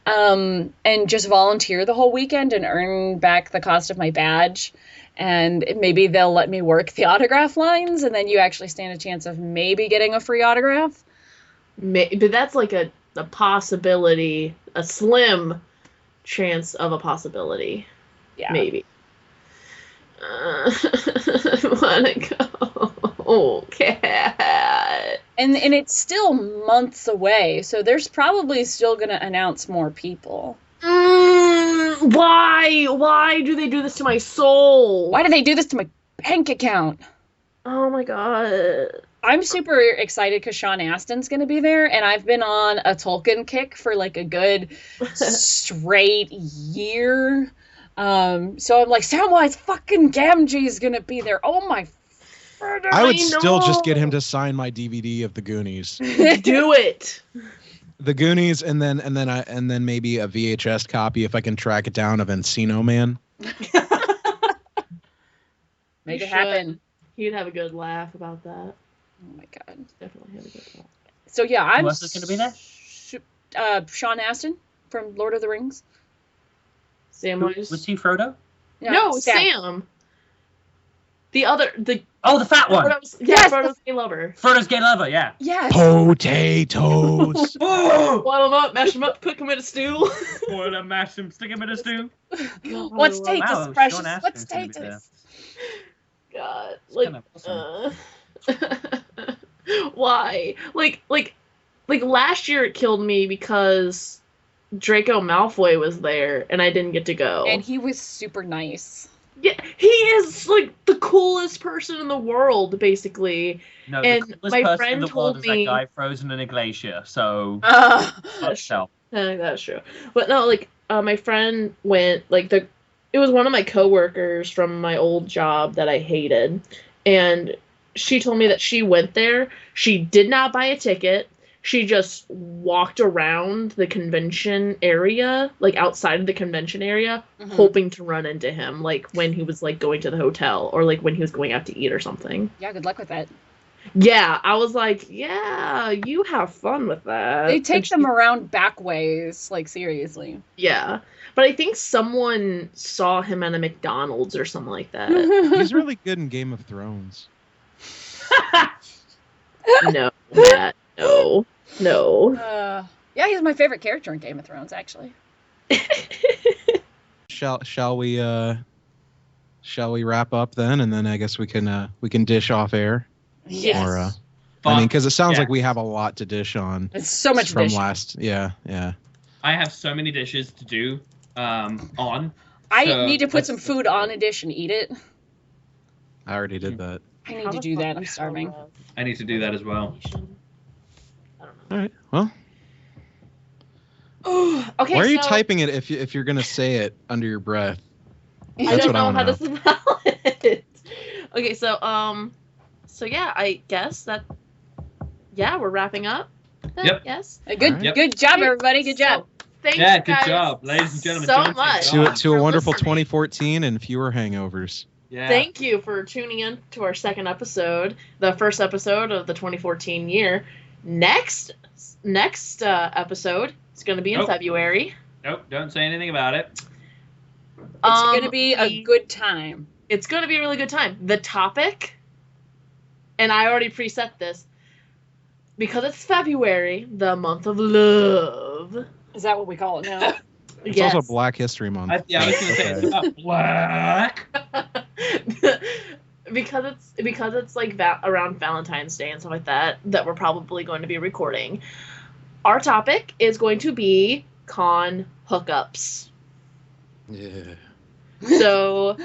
[SPEAKER 2] and just volunteer the whole weekend and earn back the cost of my badge. And maybe they'll let me work the autograph lines, and then you actually stand a chance of maybe getting a free autograph.
[SPEAKER 1] But that's like a possibility, a slim chance of a possibility.
[SPEAKER 2] Yeah.
[SPEAKER 1] Maybe. I want to go. Oh, cat.
[SPEAKER 2] And it's still months away, so there's probably still going to announce more people.
[SPEAKER 1] Why? Why do they do this to my soul?
[SPEAKER 2] Why do they do this to my bank account?
[SPEAKER 1] Oh my god.
[SPEAKER 2] I'm super excited because Sean Astin's going to be there, and I've been on a Tolkien kick for like a good straight year. So I'm like, Samwise fucking Gamgee's going to be there. Oh my.
[SPEAKER 4] I would still just get him to sign my DVD of The Goonies.
[SPEAKER 1] Do it.
[SPEAKER 4] The Goonies, and then maybe a VHS copy if I can track it down of Encino Man.
[SPEAKER 2] Make it happen.
[SPEAKER 1] He'd have a good laugh about that.
[SPEAKER 2] Oh my god.
[SPEAKER 1] Definitely have a good laugh.
[SPEAKER 2] So yeah, I'm.
[SPEAKER 5] Who else is going to be there?
[SPEAKER 2] Sean Astin from Lord of the Rings.
[SPEAKER 1] Samwise.
[SPEAKER 5] Was he Frodo?
[SPEAKER 1] No, Sam. The
[SPEAKER 5] Oh, the fat one.
[SPEAKER 1] Frodo's gay lover.
[SPEAKER 5] Frodo's gay lover, yeah.
[SPEAKER 2] Yes.
[SPEAKER 4] Potatoes.
[SPEAKER 5] Oh!
[SPEAKER 1] Boil them up, mash them up, cook them in a stew.
[SPEAKER 5] Boil them, mash them, stick them in a stew.
[SPEAKER 2] What status,
[SPEAKER 5] Wow,
[SPEAKER 2] precious?
[SPEAKER 5] Sean
[SPEAKER 2] What
[SPEAKER 5] Astin's gonna be
[SPEAKER 2] status?
[SPEAKER 1] God,
[SPEAKER 5] It's
[SPEAKER 1] like,
[SPEAKER 5] kind of awesome.
[SPEAKER 1] why? Like last year it killed me because Draco Malfoy was there and I didn't get to go.
[SPEAKER 2] And he was super nice.
[SPEAKER 1] Yeah, he is like the coolest person in the world, basically.
[SPEAKER 5] No,
[SPEAKER 1] and
[SPEAKER 5] the coolest
[SPEAKER 1] my
[SPEAKER 5] person
[SPEAKER 1] friend
[SPEAKER 5] in the world
[SPEAKER 1] told
[SPEAKER 5] is
[SPEAKER 1] me
[SPEAKER 5] that guy frozen in a glacier. So
[SPEAKER 1] that's true. But no, like my friend went. It was one of my coworkers from my old job that I hated, and she told me that she went there. She did not buy a ticket. She just walked around the convention area, like outside of the convention area, hoping to run into him, like when he was like going to the hotel or like when he was going out to eat or something.
[SPEAKER 2] Yeah, good luck with that.
[SPEAKER 1] Yeah, I was like, yeah, you have fun with that.
[SPEAKER 2] They take them around back ways, like seriously.
[SPEAKER 1] Yeah, but I think someone saw him at a McDonald's or something like that.
[SPEAKER 4] He's really good in Game of Thrones.
[SPEAKER 1] No, Matt, no.
[SPEAKER 2] Yeah, he's my favorite character in Game of Thrones, actually.
[SPEAKER 4] Shall we wrap up then, and then I guess we can dish off air.
[SPEAKER 2] Yes.
[SPEAKER 4] Or I mean, because it sounds like we have a lot to dish on.
[SPEAKER 2] It's so much
[SPEAKER 4] from
[SPEAKER 2] dish.
[SPEAKER 4] last. Yeah.
[SPEAKER 5] I have so many dishes to do on.
[SPEAKER 2] I need to put some food on a dish and eat it.
[SPEAKER 4] I already did that.
[SPEAKER 2] I need to do that. I'm starving.
[SPEAKER 5] I need to do that as well.
[SPEAKER 4] All right. Well.
[SPEAKER 1] Okay.
[SPEAKER 4] Why are you typing it if you're gonna say it under your breath?
[SPEAKER 1] I don't know how to spell it. Okay, so yeah, I guess that. Yeah, we're wrapping up.
[SPEAKER 5] Yep.
[SPEAKER 1] Yes.
[SPEAKER 2] Good job, everybody. Good job.
[SPEAKER 1] Thanks,
[SPEAKER 5] good
[SPEAKER 1] guys
[SPEAKER 5] job, ladies and gentlemen.
[SPEAKER 1] so much
[SPEAKER 4] to a wonderful
[SPEAKER 1] listening.
[SPEAKER 4] 2014 and fewer hangovers.
[SPEAKER 5] Yeah.
[SPEAKER 1] Thank you for tuning in to our second episode, the first episode of the 2014 year. Next episode is going to be in February.
[SPEAKER 5] Nope, don't say anything about it.
[SPEAKER 2] It's going to be a good time.
[SPEAKER 1] It's going to be a really good time. The topic, and I already preset this, because it's February, the month of love.
[SPEAKER 2] Is that what we call it now?
[SPEAKER 4] It's also Black History Month.
[SPEAKER 5] I was going to say it's not black.
[SPEAKER 1] because it's like around Valentine's Day and stuff like that we're probably going to be recording. Our topic is going to be con hookups.
[SPEAKER 4] Yeah.
[SPEAKER 1] So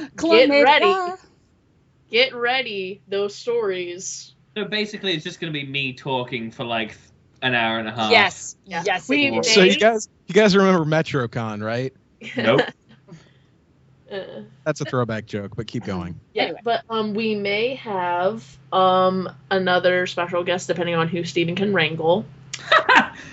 [SPEAKER 1] get ready, those stories.
[SPEAKER 5] So basically, it's just going to be me talking for like an hour and a half.
[SPEAKER 2] Yes.
[SPEAKER 1] Yeah.
[SPEAKER 2] Yes.
[SPEAKER 4] So you guys remember MetroCon, right?
[SPEAKER 5] Nope.
[SPEAKER 4] That's a throwback joke, but keep going.
[SPEAKER 1] Yeah,
[SPEAKER 2] Anyway.
[SPEAKER 1] but we may have another special guest depending on who Steven can wrangle.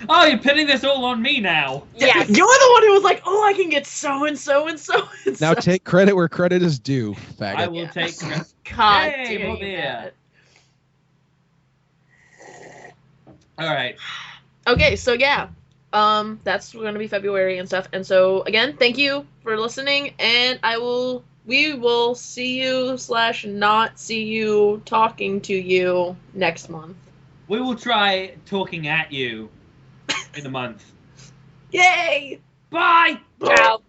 [SPEAKER 5] Oh, you're pinning this all on me now.
[SPEAKER 2] Yes.
[SPEAKER 1] You're the one who was like, "Oh, I can get so and so and so."
[SPEAKER 4] Now take credit where credit is due, faggot.
[SPEAKER 5] I will take.
[SPEAKER 1] God
[SPEAKER 5] Hey,
[SPEAKER 1] damn
[SPEAKER 5] more beer.
[SPEAKER 1] that.
[SPEAKER 5] All right.
[SPEAKER 1] Okay, so yeah, that's going to be February and stuff. And so again, thank you for listening, and we will see you / not see you talking to you next month.
[SPEAKER 5] We will try talking at you in a month.
[SPEAKER 1] Yay!
[SPEAKER 5] Bye.
[SPEAKER 2] Ciao.